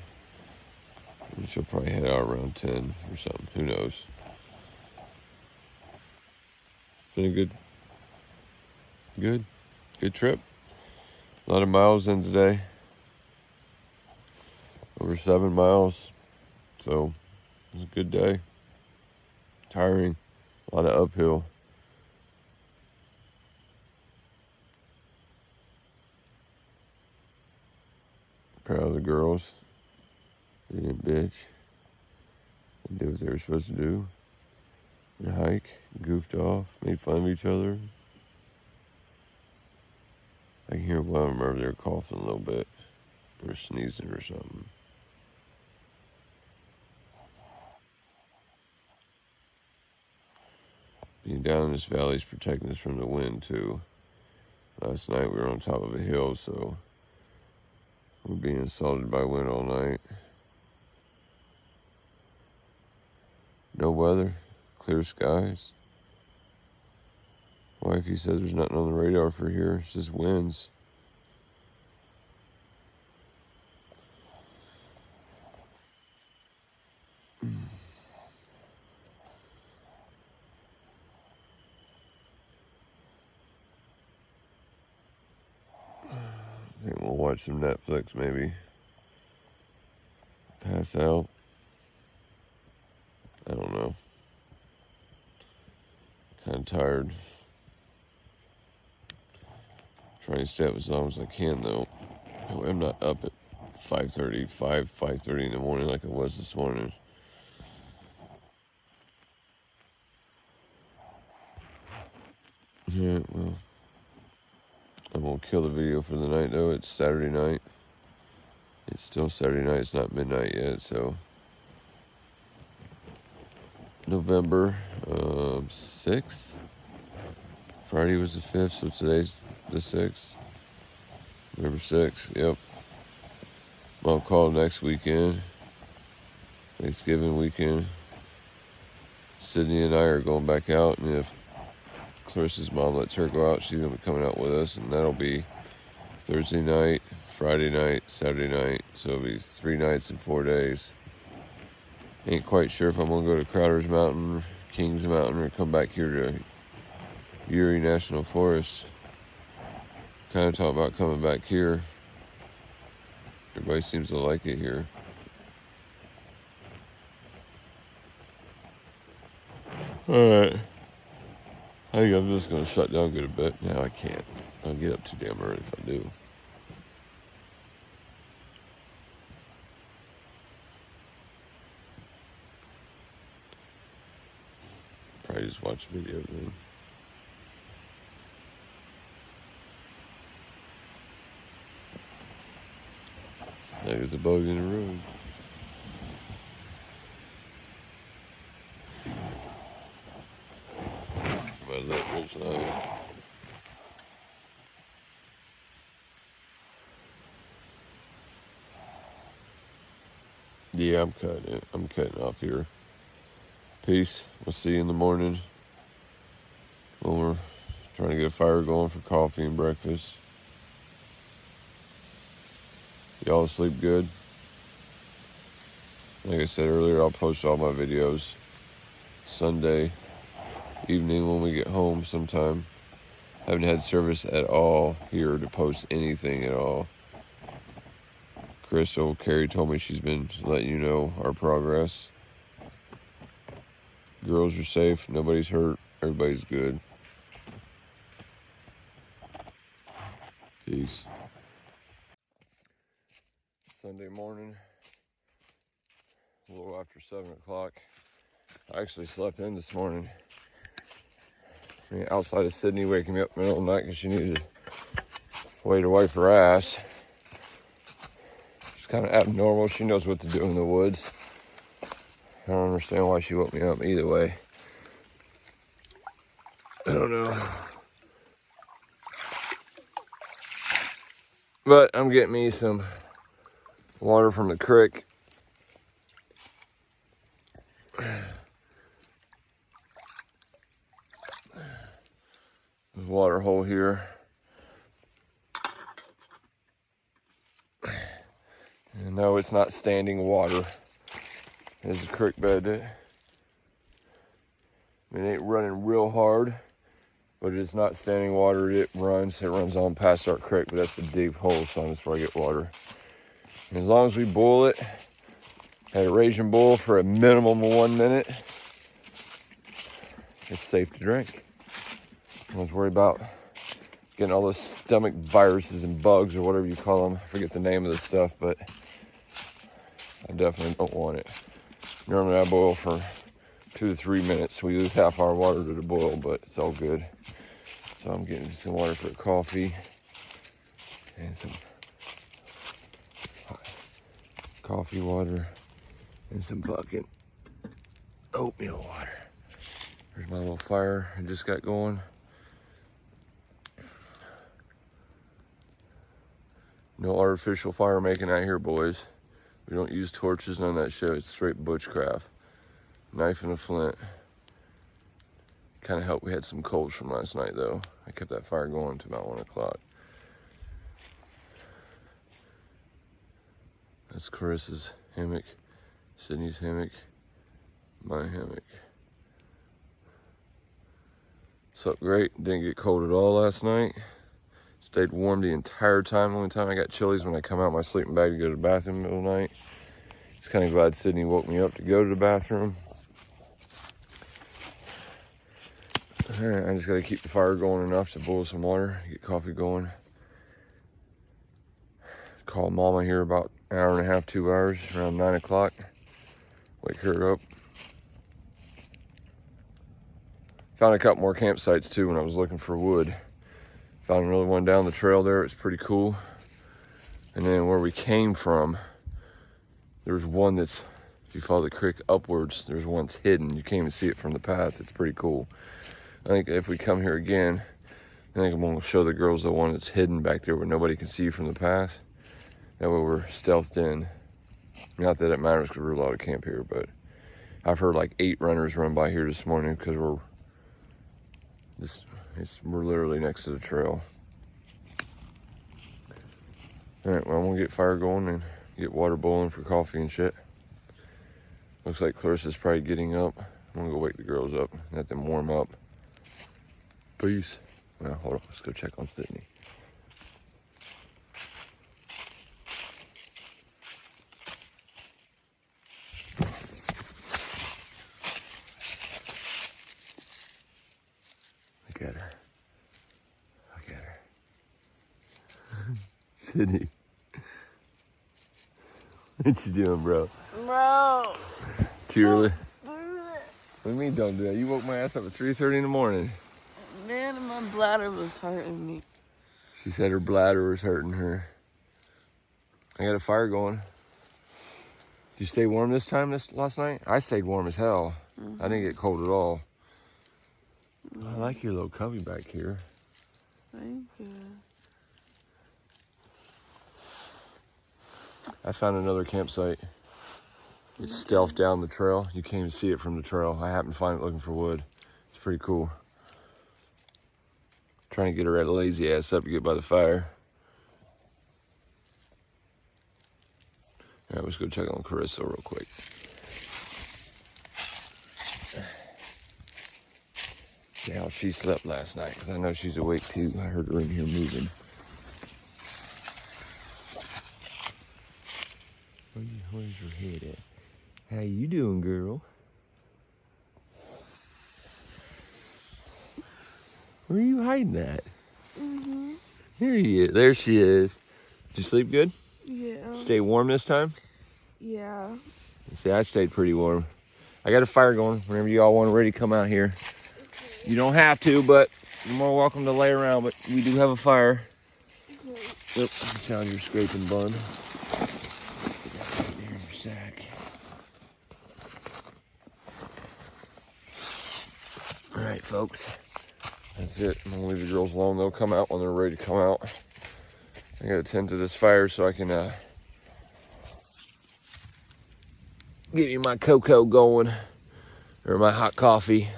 And she'll probably head out around 10 or something. Who knows? Been a good trip. A lot of miles in today. Over 7 miles. So, it was a good day. Tiring. A lot of uphill. Proud of the girls. They didn't bitch. They did what they were supposed to do. And hike. Goofed off. Made fun of each other. I can hear one of them over there coughing a little bit. Or sneezing or something. Being down in this valley is protecting us from the wind too. Last night we were on top of a hill, so we're being assaulted by wind all night. No weather, clear skies. Wifey said there's nothing on the radar for here, it's just winds. I think we'll watch some Netflix maybe. Pass out. I don't know. Kind of tired. Trying to stay up as long as I can though. I'm not up at 5:30 in the morning like I was this morning. Yeah, well, I won't kill the video for the night though. It's Saturday night. It's still Saturday night. It's not midnight yet, so November 6th. Friday was the 5th, so today's the 6th. November 6th, yep. I'll call next weekend. Thanksgiving weekend. Sydney and I are going back out, and if Clarissa's mom lets her go out, she's going to be coming out with us, and that'll be Thursday night, Friday night, Saturday night. So it'll be 3 nights and 4 days. Ain't quite sure if I'm going to go to Crowder's Mountain, Kings Mountain, or come back here to Uwharrie National Forest. Kind of talk about coming back here. Everybody seems to like it here. Alright. I think I'm just going to shut down, go to bed. No, I can't. I'll get up too damn early if I do. Probably just watch a video then. There's a bug in the road. My lip was loud. Yeah, I'm cutting it. I'm cutting off here. Peace. We'll see you in the morning when we're trying to get a fire going for coffee and breakfast. Y'all sleep good? Like I said earlier, I'll post all my videos Sunday evening when we get home sometime. Haven't had service at all here to post anything at all. Crystal, Carrie told me she's been letting you know our progress. Girls are safe, nobody's hurt, everybody's good. Peace. Sunday morning, a little after 7 o'clock. I actually slept in this morning. I mean, outside of Sydney waking me up in the middle of the night because she needed a way to wipe her ass. It's kind of abnormal. She knows what to do in the woods. I don't understand why she woke me up either way. I don't know. But I'm getting me some water from the creek. There's a water hole here. And no, it's not standing water. There's a creek bed. I mean, it ain't running real hard, but it's not standing water. It runs on past our creek, but that's a deep hole, so that's where I get water. And as long as we boil it at a raging boil for a minimum of 1 minute, it's safe to drink. I was worried about getting all those stomach viruses and bugs or whatever you call them. I forget the name of the stuff, but I definitely don't want it. Normally I boil for 2 to 3 minutes. We lose half our water to the boil, but it's all good. So I'm getting some water for coffee and some hot coffee water and some fucking oatmeal water. There's my little fire I just got going. No artificial fire making out here, boys. We don't use torches, none of that shit. It's straight bushcraft. Knife and a flint. Kind of helped we had some coals from last night, though. I kept that fire going to about 1 o'clock. That's Carissa's hammock, Sydney's hammock, my hammock. Slept great. Didn't get cold at all last night. Stayed warm the entire time. The only time I got chillies when I come out of my sleeping bag to go to the bathroom in the middle of the night. Just kind of glad Sydney woke me up to go to the bathroom. Alright, I just got to keep the fire going enough to boil some water, get coffee going. Call Mama here about an hour and a half, 2 hours, around 9 o'clock. Wake her up. Found a couple more campsites too when I was looking for wood. Found another one down the trail there. It's pretty cool. And then where we came from, there's one that's, if you follow the creek upwards, there's one that's hidden. You can't even see it from the path. It's pretty cool. I think if we come here again, I think I'm going to show the girls the one that's hidden back there where nobody can see you from the path. That way we're stealthed in. Not that it matters because we're allowed to camp here, but I've heard like 8 runners run by here this morning because we're literally next to the trail. All right, well, I'm gonna get fire going and get water boiling for coffee and shit. Looks like Clarissa's probably getting up. I'm gonna go wake the girls up, let them warm up. Peace. Well, hold on, let's go check on Sydney. Look at her. Look at her. Sydney. What you doing, bro? Bro. Too early? Don't do that. What do you mean don't do that? You woke my ass up at 3:30 in the morning. Man, my bladder was hurting me. She said her bladder was hurting her. I got a fire going. Did you stay warm this last night? I stayed warm as hell. I didn't get cold at all. I like your little cubby back here. Thank you. I found another campsite. It's stealthed down the trail. You can't even see it from the trail. I happened to find it looking for wood. It's pretty cool. Trying to get her lazy ass up to get by the fire. All right, let's go check on Carissa real quick. See how she slept last night, because I know she's awake too. I heard her in here moving. Where's your head at? How you doing, girl? Where are you hiding at? There she is. Did you sleep good? Yeah. Stay warm this time? Yeah. See, I stayed pretty warm. I got a fire going whenever you all want to ready to come out here. You don't have to, but you're more welcome to lay around, but we do have a fire. Yep, sound your scraping bun. Put that right there in your sack. All right, folks. That's it. I'm gonna leave the girls alone. They'll come out when they're ready to come out. I gotta tend to this fire so I can get me my cocoa going, or my hot coffee.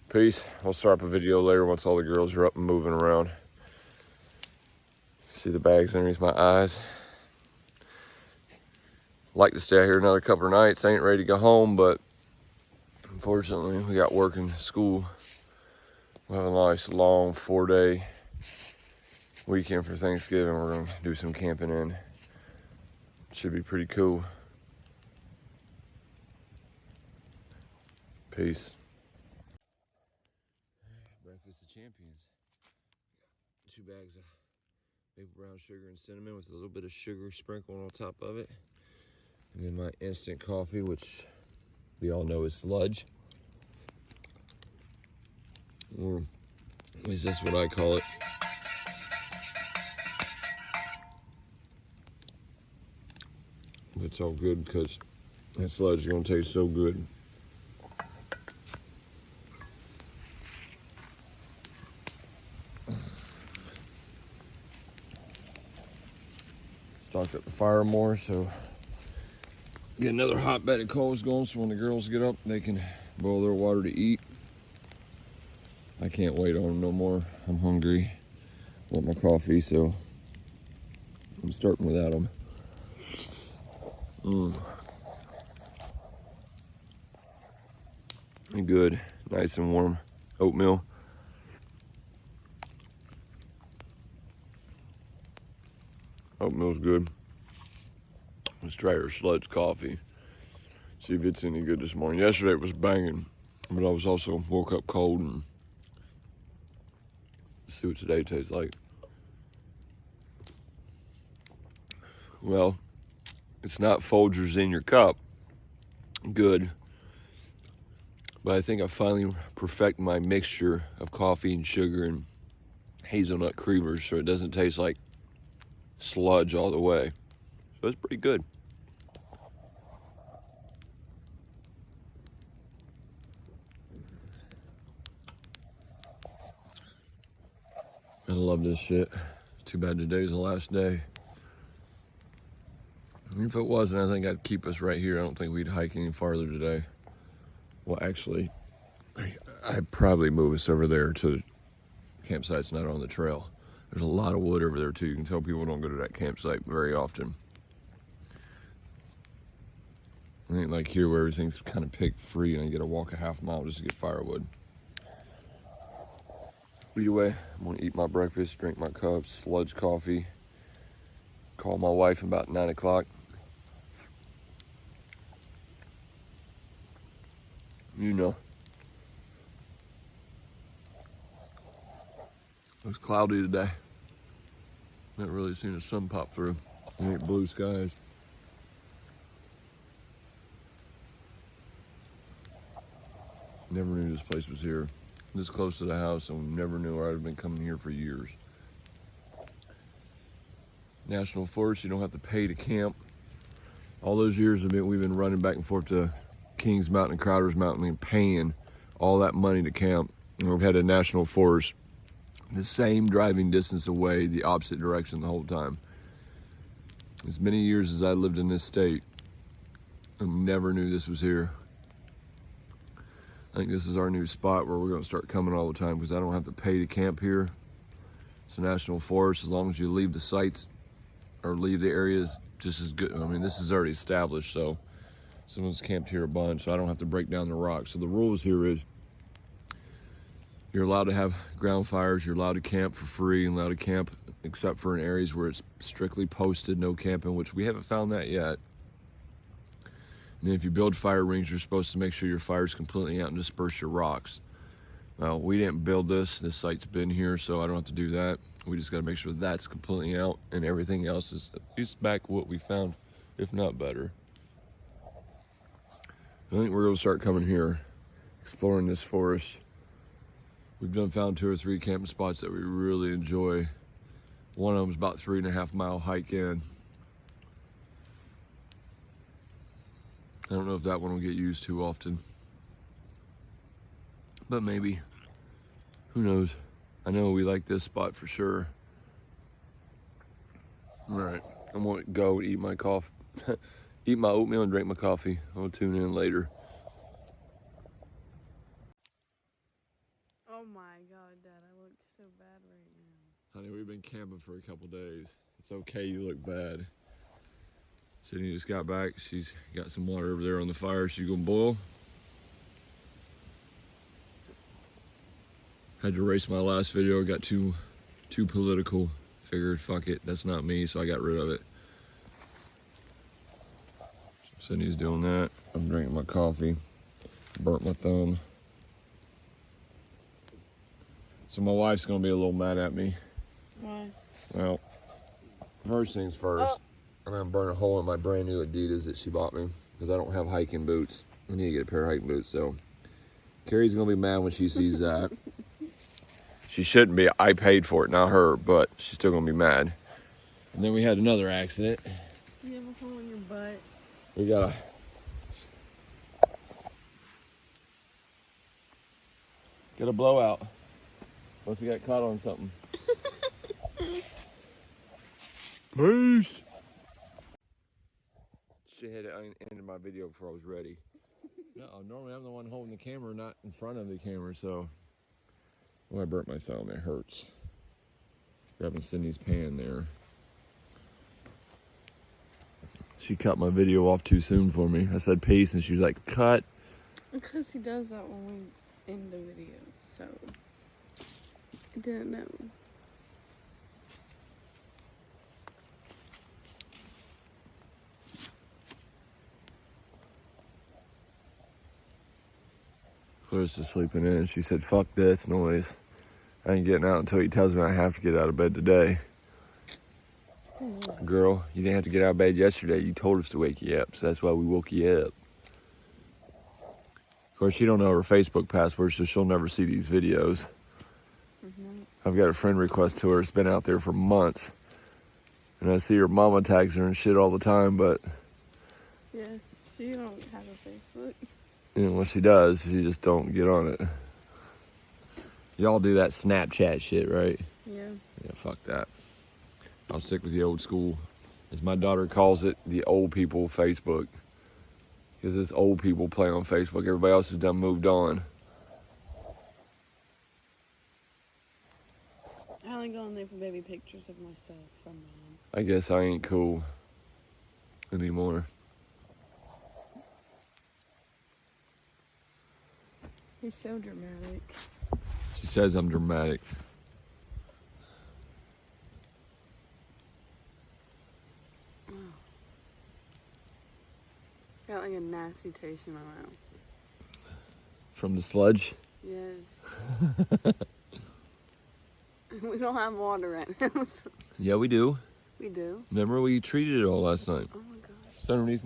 Peace. We'll start up a video later once all the girls are up and moving around. See the bags underneath my eyes. Like to stay out here another couple of nights. I ain't ready to go home, but unfortunately we got work and school. We'll have a nice long 4-day weekend for Thanksgiving. We're gonna do some camping in. Should be pretty cool. Peace. Breakfast of champions. 2 bags of maple brown sugar and cinnamon with a little bit of sugar sprinkled on top of it. And then my instant coffee, which we all know is sludge. Or at least that's what I call it. It's all good because that sludge is going to taste so good. Stocked up the fire more, so get another hot bed of coals going so when the girls get up, they can boil their water to eat. I can't wait on them no more. I'm hungry. Want my coffee, so I'm starting without them. Good, nice and warm oatmeal. Oatmeal's good. Let's try our sludge coffee. See if it's any good this morning. Yesterday it was banging, but I was also woke up cold, and see what today tastes like. Well, it's not Folgers in your cup. Good. But I think I finally perfect my mixture of coffee and sugar and hazelnut creamers so it doesn't taste like sludge all the way. So it's pretty good. I love this shit. Too bad today's the last day. If it wasn't, I think I'd keep us right here. I don't think we'd hike any farther today. Well, actually, I'd probably move us over there to the campsite's not on the trail. There's a lot of wood over there too. You can tell people don't go to that campsite very often. I ain't like here where everything's kind of picked free and you gotta walk a half mile just to get firewood. Either way, I'm gonna eat my breakfast, drink my cup, sludge coffee, call my wife about 9 o'clock. You know. It was cloudy today. Not really seen the sun pop through. It ain't blue skies. Never knew this place was here. This close to the house, and never knew I'd have been coming here for years. National Forest, you don't have to pay to camp. All those years we've been running back and forth to Kings Mountain and Crowder's Mountain and paying all that money to camp. And we've had a National Forest the same driving distance away, the opposite direction the whole time. As many years as I lived in this state, I never knew this was here. I think this is our new spot where we're gonna start coming all the time because I don't have to pay to camp here. It's a national forest. As long as you leave the sites or leave the areas just as good. I mean, this is already established, so Someone's camped here a bunch, so I don't have to break down the rocks. So the rules here is you're allowed to have ground fires, you're allowed to camp for free, and allowed to camp except for in areas where it's strictly posted, no camping, which we haven't found that yet. And then if you build fire rings, you're supposed to make sure your fire's completely out and disperse your rocks. Well, we didn't build this site's been here, so I don't have to do that. We just gotta make sure that's completely out and everything else is at least back what we found, if not better. I think we're gonna start coming here, exploring this forest. We've found 2 or 3 camping spots that we really enjoy. One of them's about 3.5 mile hike in. I don't know if that one will get used too often, but maybe, who knows? I know we like this spot for sure. All right, I'm gonna go eat my coffee, eat my oatmeal and drink my coffee. I'll tune in later. Oh my god, Dad, I look so bad right now. Honey, we've been camping for a couple days. It's okay, you look bad. Sydney just got back. She's got some water over there on the fire. She's gonna boil. Had to erase my last video. Got too political. Figured, fuck it, that's not me, so I got rid of it. So Sydney's doing that. I'm drinking my coffee. Burnt my thumb. So my wife's gonna be a little mad at me. Why? Well, first things first, I'm gonna burn a hole in my brand new Adidas that she bought me because I don't have hiking boots. I need to get a pair of hiking boots, so Carrie's gonna be mad when she sees that. She shouldn't be. I paid for it, not her, but she's still gonna be mad. And then we had another accident. You have a hole in your butt. We got a blowout. Must have got caught on something. Peace. Shit had ended my video before I was ready. No, normally I'm the one holding the camera, not in front of the camera, so. Oh, I burnt my thumb, it hurts. Grabbing Sydney's pan there. She cut my video off too soon for me. I said peace and she was like, cut. Because he does that when we end the video, so I didn't know. Clarissa's sleeping in. She said, fuck this noise. I ain't getting out until he tells me I have to get out of bed today. Girl, you didn't have to get out of bed yesterday. You told us to wake you up, so that's why we woke you up. Of course, she don't know her Facebook password, so she'll never see these videos. I've got a friend request to her. It's been out there for months. And I see her mama tags her and shit all the time, but... Yeah, she don't have a Facebook. You know, what she does, she just don't get on it. Y'all do that Snapchat shit, right? Yeah. Yeah, fuck that. I'll stick with the old school. As my daughter calls it, the old people Facebook. Because it's old people play on Facebook. Everybody else has done moved on. I only go on there for baby pictures of myself from mom. I guess I ain't cool anymore. He's so dramatic. She says I'm dramatic. Oh. Got like a nasty taste in my mouth. From the sludge? Yes. We don't have water right now. So. Yeah, we do. We do? Remember we treated it all last night. Oh my gosh. It's underneath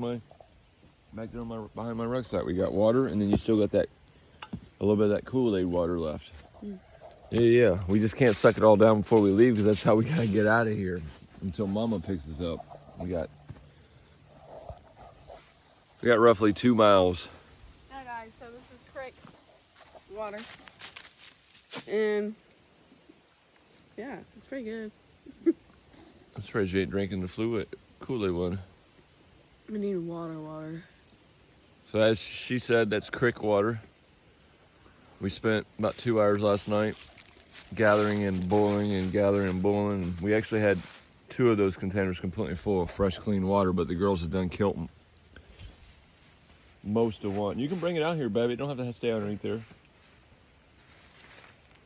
back there behind my rucksack. We got water, and then you still got a little bit of that Kool-Aid water left. Yeah. We just can't suck it all down before we leave because that's how we gotta get out of here until Mama picks us up. We got roughly 2 miles. Hi guys, so this is creek water. And yeah, it's pretty good. I'm surprised you ain't drinking the Kool-Aid one. I need water. So as she said, that's creek water. We spent about 2 hours last night gathering and boiling and gathering and boiling. We actually had 2 of those containers completely full of fresh, clean water, but the girls had done killed them. most of one. You can bring it out here, baby. You don't have to stay underneath there.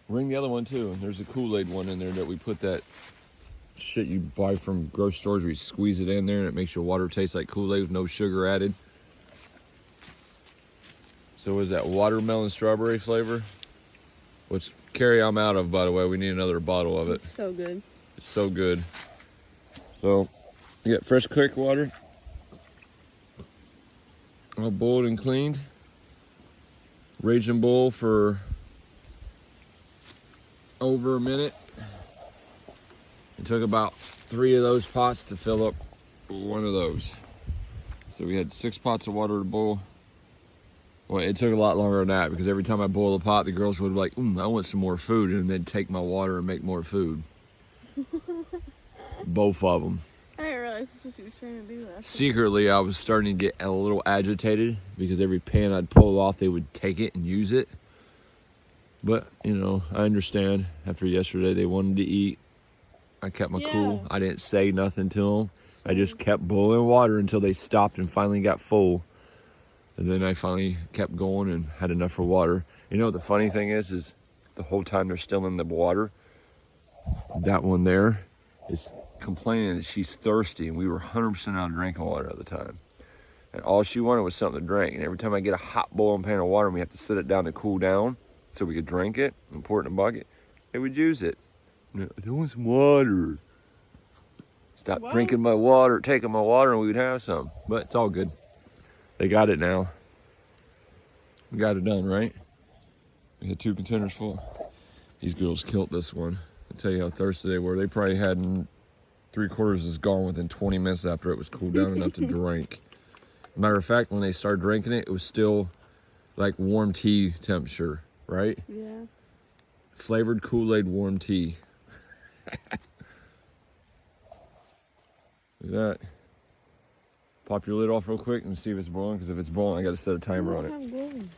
Bring the other one too. And there's a Kool-Aid one in there that we put that shit you buy from grocery stores where you squeeze it in there and it makes your water taste like Kool-Aid with no sugar added. So is that watermelon strawberry flavor? Which, Carrie, I'm out of, by the way. We need another bottle of it. It's so good. It's so good. So, you got fresh creek water. All boiled and cleaned. Raging Bull for over a minute. It took about 3 of those pots to fill up one of those. So we had 6 pots of water to boil. Well, it took a lot longer than that because every time I boil a pot, the girls would be like, I want some more food, and they'd take my water and make more food. Both of them. I didn't realize this was what you were trying to do. Secretly, I was starting to get a little agitated because every pan I'd pull off, they would take it and use it. But, you know, I understand. After yesterday, they wanted to eat. I kept my cool. I didn't say nothing to them. I just kept boiling water until they stopped and finally got full. And then I finally kept going and had enough for water. You know what the funny thing is the whole time they're still in the water, that one there is complaining that she's thirsty, and we were 100% out of drinking water at the time. And all she wanted was something to drink. And every time I get a hot boiling pan of water and we have to sit it down to cool down so we could drink it and pour it in a bucket, they would use it. I don't want some water. Stop drinking my water, taking my water, and we would have some. But it's all good. They got it now. We got it done, right? We had 2 containers full. These girls killed this one. I'll tell you how thirsty they were. They probably had 3/4 is gone within 20 minutes after it was cooled down enough to drink. Matter of fact, when they started drinking it, it was still like warm tea temperature, right? Yeah. Flavored Kool-Aid warm tea. Look at that. Pop your lid off real quick and see if it's boiling, because if it's boiling, I got to set a timer on it. It's going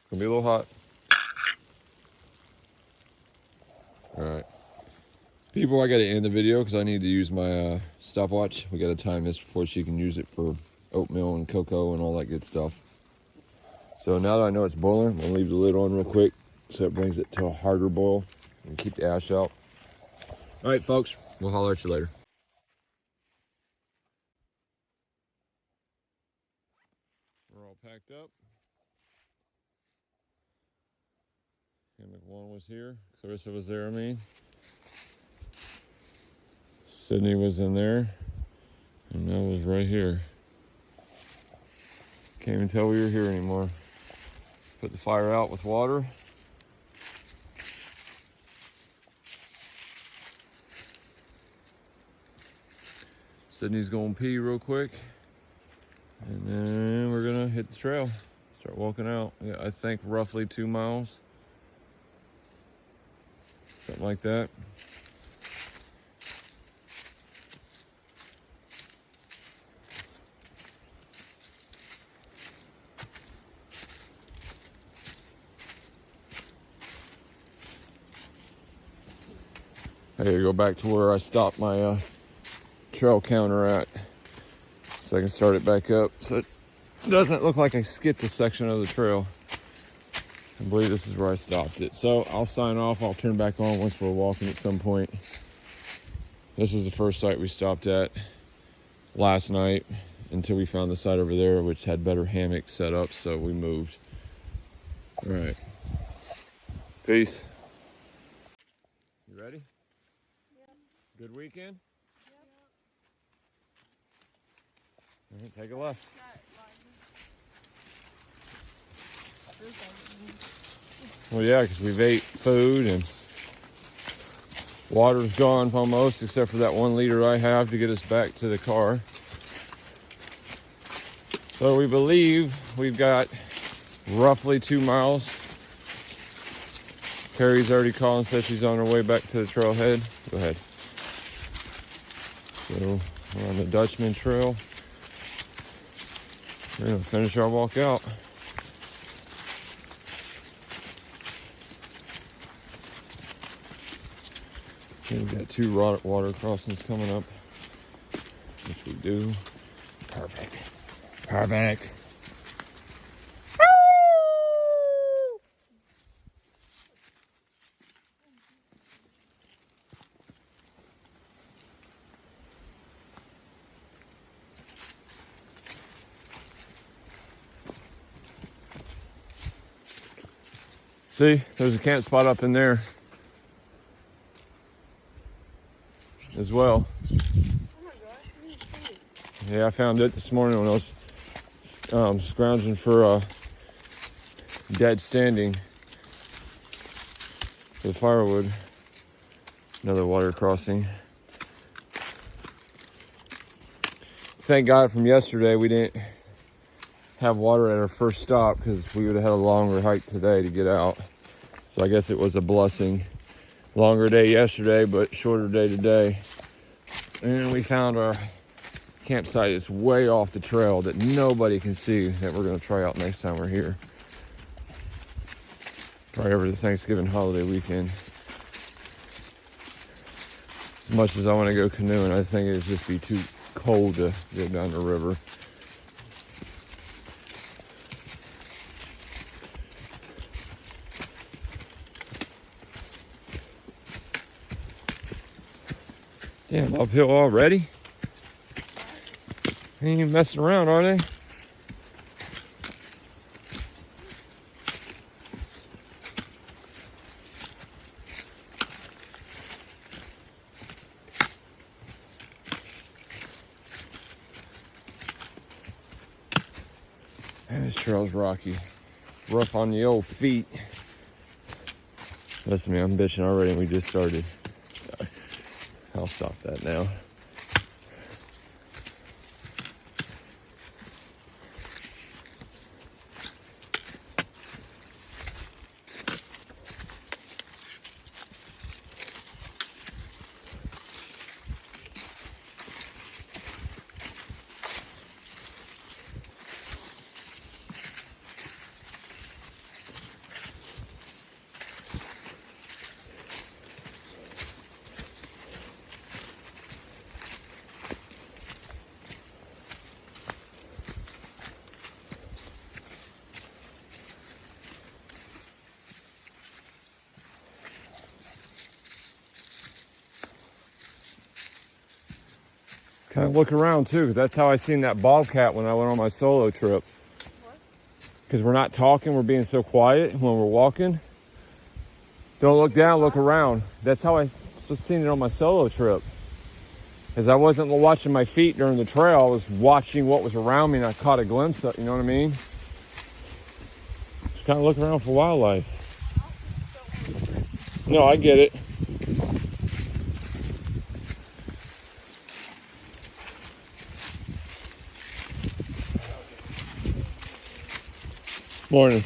to be a little hot. Alright. People, I got to end the video because I need to use my stopwatch. We got to time this before she can use it for oatmeal and cocoa and all that good stuff. So now that I know it's boiling, I'm going to leave the lid on real quick so it brings it to a harder boil and keep the ash out. Alright, folks. We'll holler at you later. We're all packed up. Hammock 1 was here. Clarissa was there, I mean. Sydney was in there. And I was right here. Can't even tell we were here anymore. Put the fire out with water. Sydney's gonna pee real quick. And then we're gonna hit the trail. Start walking out. Yeah, I think roughly 2 miles. Something like that. I gotta go back to where I stopped my trail counter at so I can start it back up so it doesn't look like I skipped a section of the trail. I believe this is where I stopped it. So I'll sign off. I'll turn back on once we're walking at some point. This is the first site we stopped at last night until we found the site over there which had better hammock set up, so we moved. All right. Peace. You ready? Yep. Good weekend? Yep. All right, take a left. Well, yeah, because we've ate food and water's gone almost, except for that 1 liter I have to get us back to the car. So we believe we've got roughly 2 miles. Carrie's already called and said she's on her way back to the trailhead. Go ahead. So we're on the Dutchman Trail. We're gonna finish our walk out. Okay, we've got 2 water crossings coming up, which we do. Perfect. Perfect. See, there's a camp spot up in there as well. Oh my gosh, I didn't see it. Yeah, I found it this morning when I was scrounging for dead standing for the firewood. Another water crossing. Thank God from yesterday we didn't have water at our first stop because we would have had a longer hike today to get out. So I guess it was a blessing. Longer day yesterday, but shorter day today. And we found our campsite is way off the trail that nobody can see that we're going to try out next time we're here. Probably over the Thanksgiving holiday weekend. As much as I want to go canoeing, I think it'd just be too cold to go down the river. Damn, uphill already? They ain't even messing around, are they? Man, this trail's rocky. Rough on the old feet. Listen to me, I'm bitching already and we just started. I'll stop that now. Kind of look around too, because that's how I seen that bobcat when I went on my solo trip. Because we're not talking, we're being so quiet when we're walking. Don't look down, look around. That's how I seen it on my solo trip. Because I wasn't watching my feet during the trail, I was watching what was around me and I caught a glimpse of, you know what I mean? Just kind of look around for wildlife. No, I get it. Morning.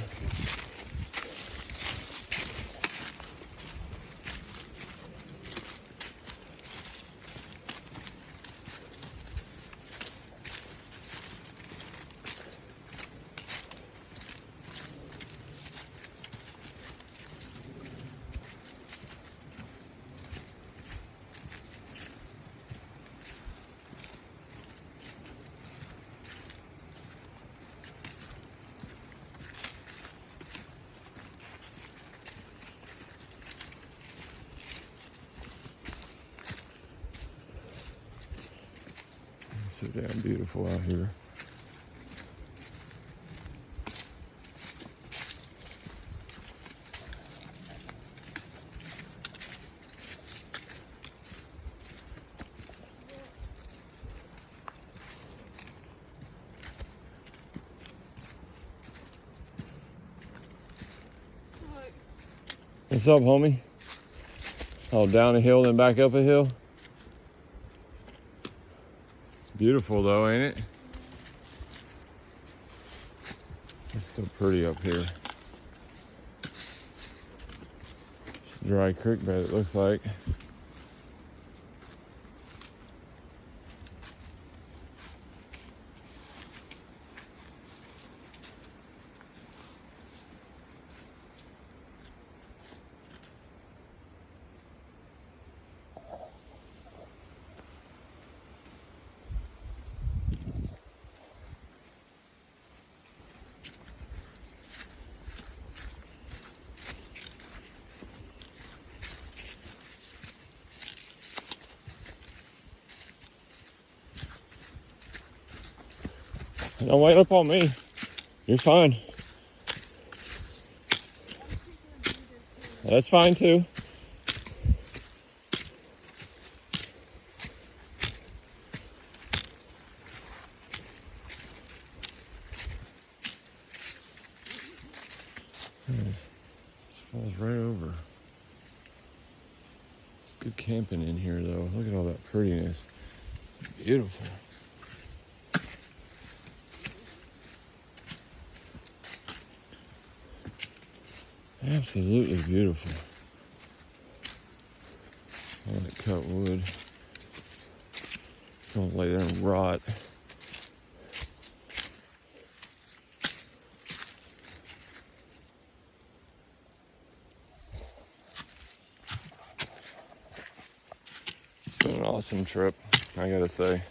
So damn beautiful out here. What's up, homie? Oh, down a hill, then back up a hill? It's beautiful though, ain't it? It's so pretty up here. It's a dry creek bed, it looks like. Don't wait up on me. You're fine. That's fine too. This falls right over. Good camping in here though. Look at all that prettiness. Beautiful. Absolutely beautiful. All that cut wood. Don't lay there and rot. It's been an awesome trip, I gotta say.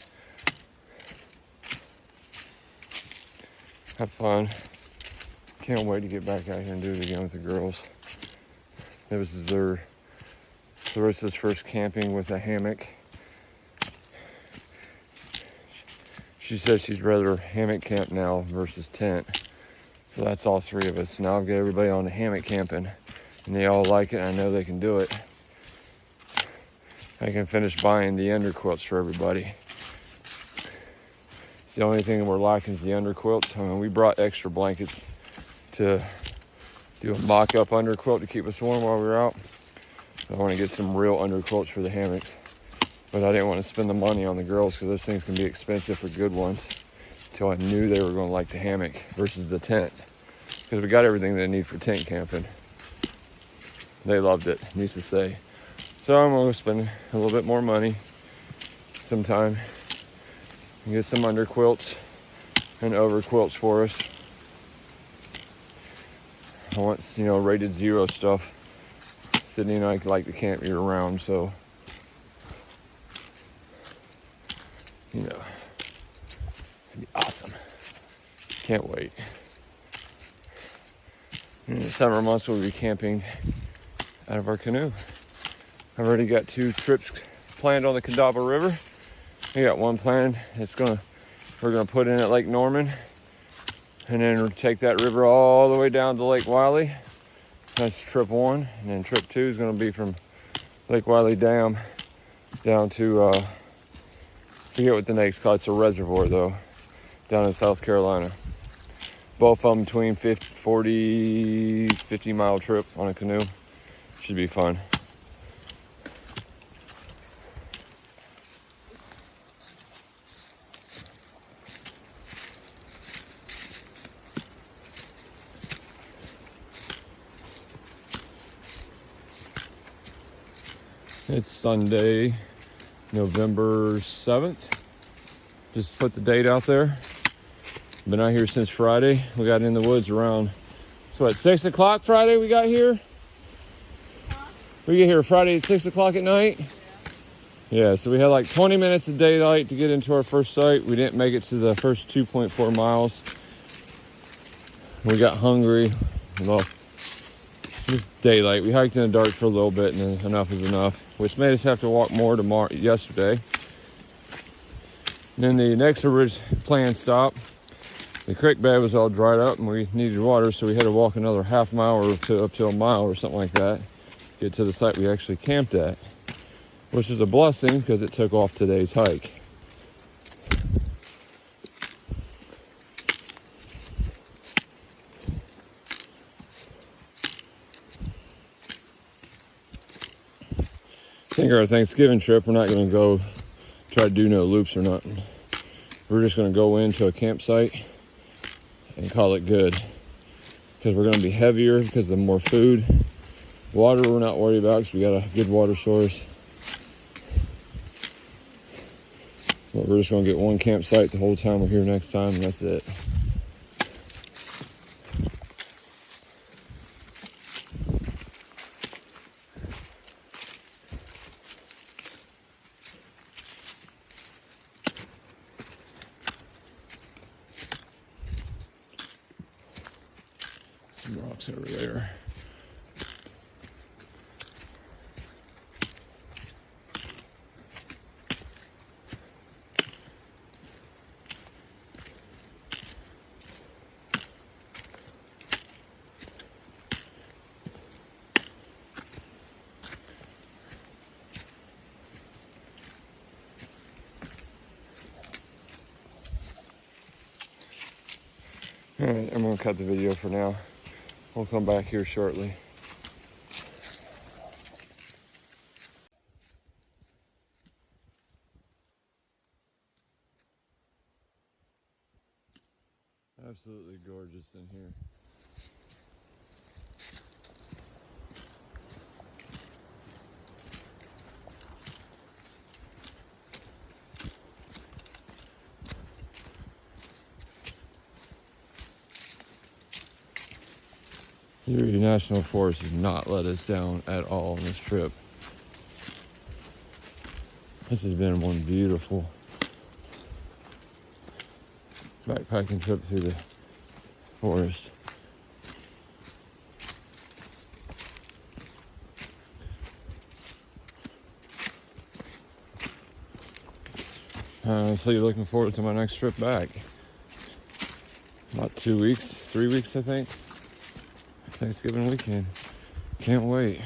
Have fun. Can't wait to get back out here and do it again with the girls. This is Clarissa's first camping with a hammock. She says she'd rather hammock camp now versus tent. So that's all three of us. Now I've got everybody on the hammock camping and they all like it. I know they can do it. I can finish buying the underquilts for everybody. It's the only thing that we're lacking is the underquilts. I mean, we brought extra blankets to do a mock-up underquilt to keep us warm while we were out. I want to get some real underquilts for the hammocks. But I didn't want to spend the money on the girls because those things can be expensive for good ones until I knew they were going to like the hammock versus the tent. Because we got everything they need for tent camping. They loved it, needs to say. So I'm going to spend a little bit more money sometime and get some underquilts and overquilts for us. I want, rated 0 stuff. Sydney and I like to camp year round, so, it'd be awesome. Can't wait. In the summer months, we'll be camping out of our canoe. I've already got 2 trips planned on the Cadaba River. I got one planned. We're gonna put in at Lake Norman. And then we'll take that river all the way down to Lake Wiley. That's trip 1. And then trip 2 is going to be from Lake Wiley Dam down to, forget what the name's called. It's a reservoir, though, down in South Carolina. Both of them between 50 mile trip on a canoe. Should be fun. It's Sunday, November 7th. Just put the date out there. Been out here since Friday. We got in the woods around, 6 o'clock Friday we got here? Huh? We get here Friday at 6 o'clock at night? Yeah, so we had like 20 minutes of daylight to get into our first site. We didn't make it to the first 2.4 miles. We got hungry. Well, just daylight. We hiked in the dark for a little bit and then enough is enough, which made us have to walk more yesterday. And then the next planned stop, the creek bed was all dried up and we needed water, so we had to walk another half mile or up to a mile or something like that, get to the site we actually camped at, which is a blessing because it took off today's hike. I think our Thanksgiving trip, we're not going to go try to do no loops or nothing. We're just going to go into a campsite and call it good. Because we're going to be heavier because of more food. Water we're not worried about because we got a good water source. But we're just going to get one campsite the whole time we're here next time, and that's it. Some rocks over there. Alright, I'm gonna cut the video for now. We'll come back here shortly. Absolutely gorgeous in here. Uwharrie National Forest has not let us down at all on this trip. This has been one beautiful backpacking trip through the forest. So you're looking forward to my next trip back. About 2 weeks, 3 weeks, I think. Thanksgiving weekend. Can't wait.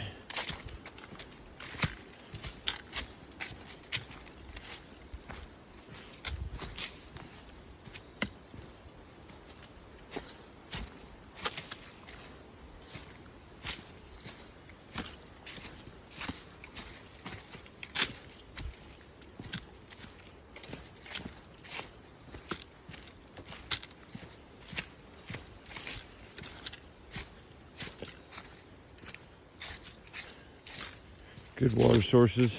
Good water sources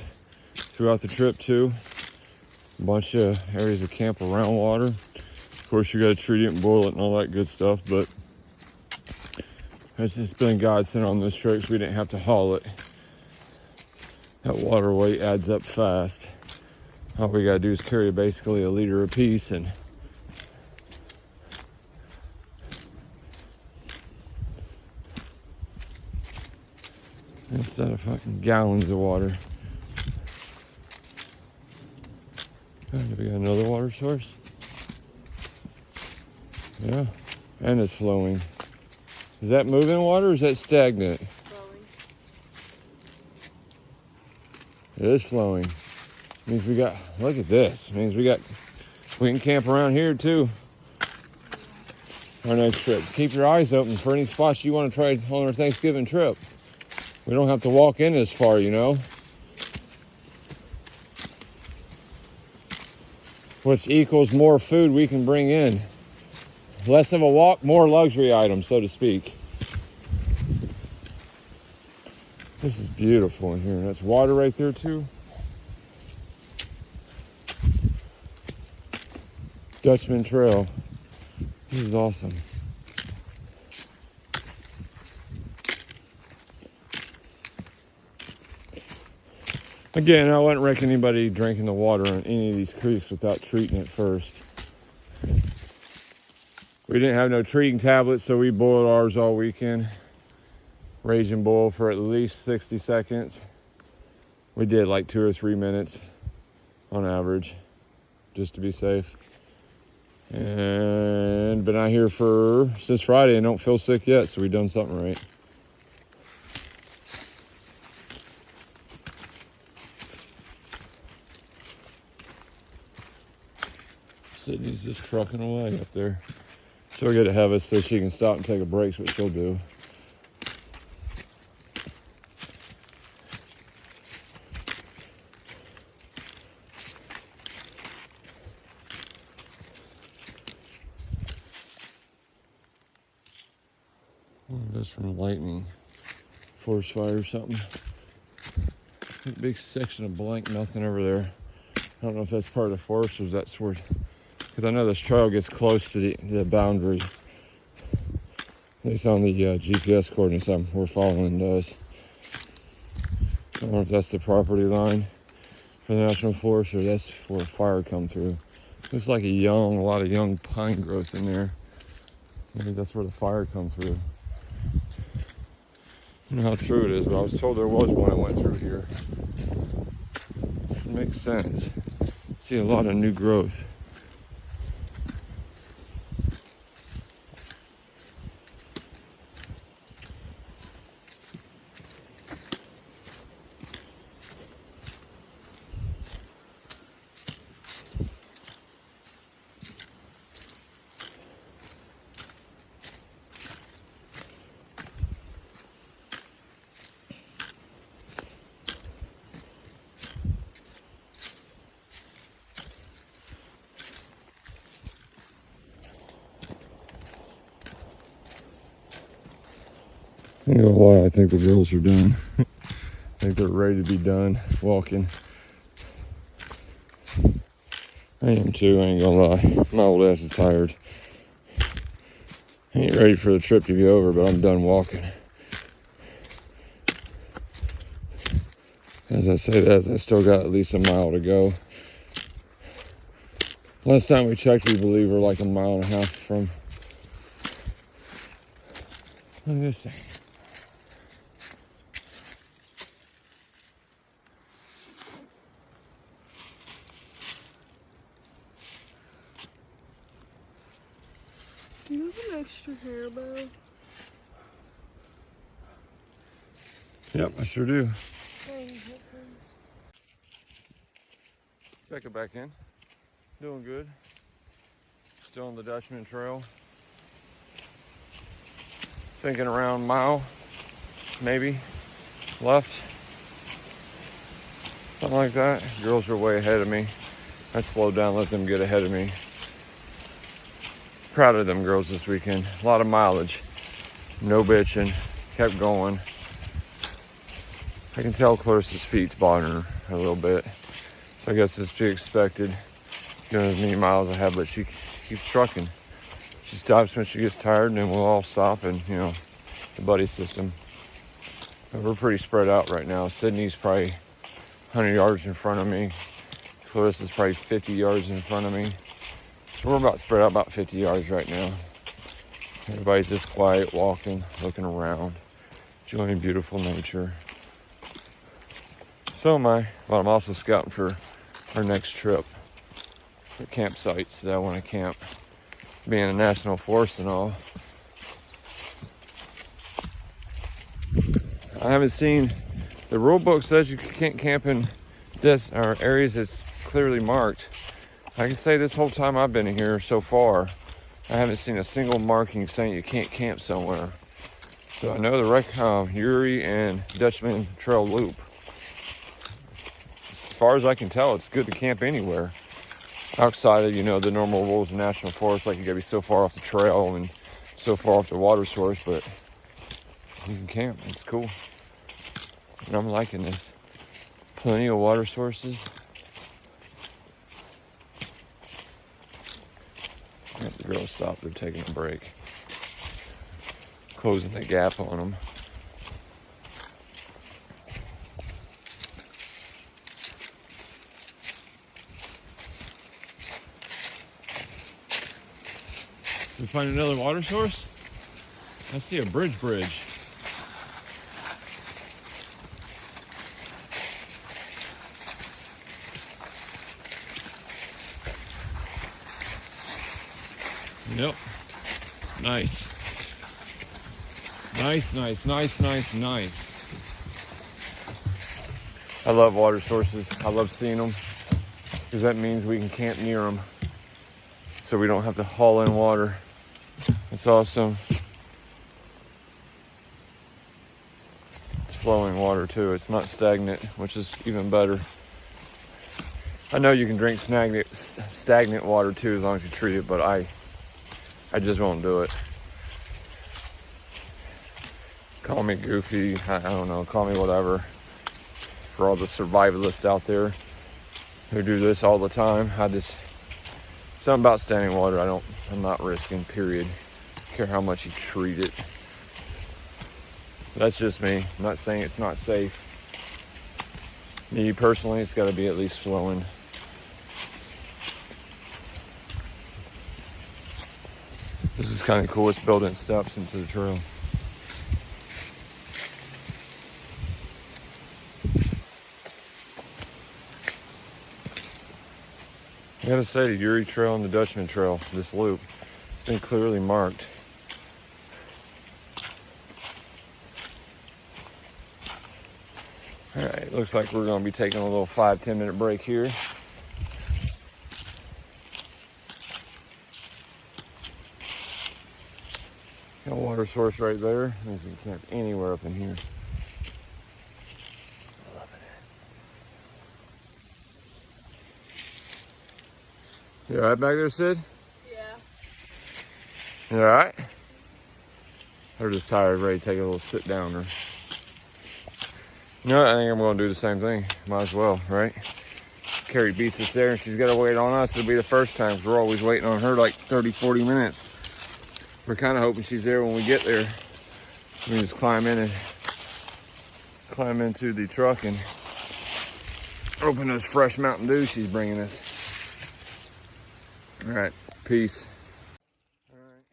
throughout the trip too. A bunch of areas of camp around water. Of course, you got to treat it and boil it and all that good stuff, but it's been a godsend on those trips. We didn't have to haul it. That water weight adds up fast. All we got to do is carry basically a liter apiece, and instead of fucking gallons of water. And we got another water source. Yeah, and it's flowing. Is that moving water or is that stagnant? Flowing. It is flowing. Means we got, look at this. Means we can camp around here too. Our next trip. Keep your eyes open for any spots you want to try on our Thanksgiving trip. We don't have to walk in as far, you know. Which equals more food we can bring in. Less of a walk, more luxury items, so to speak. This is beautiful in here. And that's water right there too. Dutchman Trail. This is awesome. Again, I wouldn't recommend anybody drinking the water in any of these creeks without treating it first. We didn't have no treating tablets, so we boiled ours all weekend. Rage and boil for at least 60 seconds. We did like 2 or 3 minutes on average, just to be safe. And been out here since Friday and don't feel sick yet, so we done something right. Sydney's just trucking away up there. She'll get ahead of us so she can stop and take a break, which she'll do. That's from lightning, forest fire or something. Big section of blank nothing over there. I don't know if that's part of the forest or if that's where, because I know this trail gets close to the boundary. At least on the GPS coordinates we're following does. I don't know if that's the property line for the National Forest or that's where fire come through. Looks like a lot of young pine growth in there. Maybe that's where the fire come through. I don't know how true it is, but I was told there was one that went through here. It makes sense. See a lot of new growth. I ain't gonna lie, I think the girls are done. I think they're ready to be done walking. I am too, I ain't gonna lie. My old ass is tired. I ain't ready for the trip to be over, but I'm done walking. As I say that, I still got at least a mile to go. Last time we checked, we believe we're like a mile and a half from. Look at this thing. Do you have an extra hair bow? Yep, I sure do. Thank you. Check it back in. Doing good. Still on the Dutchman Trail. Thinking around mile, maybe, left. Something like that. Girls are way ahead of me. I slowed down, let them get ahead of me. Proud of them girls this weekend. A lot of mileage. No bitching. Kept going. I can tell Clarissa's feet's bothering her a little bit. So I guess it's to be expected. Doing as many miles I have, but she keeps trucking. She stops when she gets tired, and then we'll all stop, and you know, the buddy system. But we're pretty spread out right now. Sydney's probably 100 yards in front of me. Clarissa's probably 50 yards in front of me. So we're about spread out about 50 yards right now. Everybody's just quiet, walking, looking around, enjoying beautiful nature. So am I, but I'm also scouting for our next trip, for campsites that I want to camp. Being a national forest and all. I haven't seen, the rule book says you can't camp in areas that's clearly marked. I can say this whole time I've been here so far, I haven't seen a single marking saying you can't camp somewhere. So I know the Uwharrie and Dutchman Trail Loop. As far as I can tell, it's good to camp anywhere. Outside of, you know, the normal rules of national forest, like you gotta be so far off the trail and so far off the water source, but you can camp, it's cool. And I'm liking this. Plenty of water sources. The girls stopped, they're taking a break. Closing the gap on them. We find another water source? I see a bridge. Yep. Nice. Nice. I love water sources. I love seeing them because that means we can camp near them so we don't have to haul in water. It's awesome. It's flowing water too. It's not stagnant, which is even better. I know you can drink stagnant water too as long as you treat it, but I just won't do it. Call me goofy, I don't know, call me whatever. For all the survivalists out there who do this all the time, something about standing water I'm not risking, period. Care how much you treat it. That's just me. I'm not saying it's not safe. Me personally, it's got to be at least flowing. This is kind of cool. It's building steps into the trail. I gotta say, the Uwharrie Trail and the Dutchman Trail, this loop, it's been clearly marked. All right, looks like we're gonna be taking a little 5-10 minute break here. Got a water source right there. You can camp anywhere up in here. You all right back there, Sid? Yeah. You all right? They're just tired, ready to take a little sit downer. You know what? I think I'm going to do the same thing. Might as well, right? Carrie beats us there, and she's got to wait on us. It'll be the first time, because we're always waiting on her like 30, 40 minutes. We're kind of hoping she's there when we get there. We can just climb into the truck and open those fresh Mountain Dew she's bringing us. All right, peace. All right,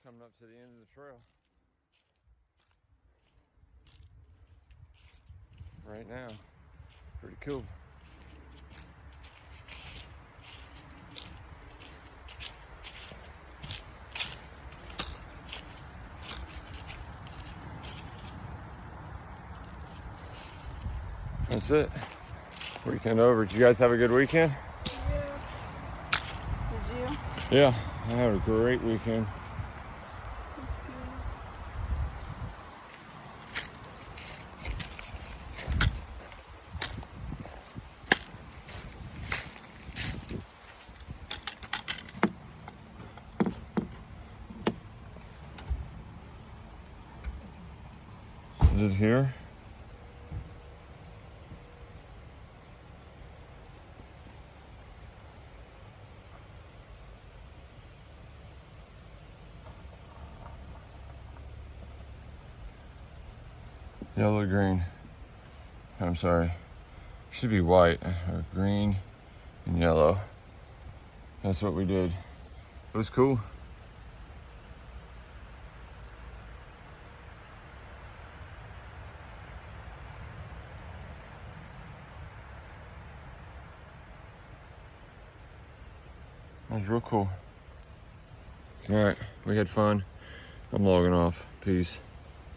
coming up to the end of the trail. Right now, pretty cool. That's it. Weekend over. Did you guys have a good weekend? Did you? Yeah, I had a great weekend. Is it here? Yellow, green. I'm sorry. Should be white or green and yellow. That's what we did. It was cool. That was real cool. All right, we had fun. I'm logging off. Peace.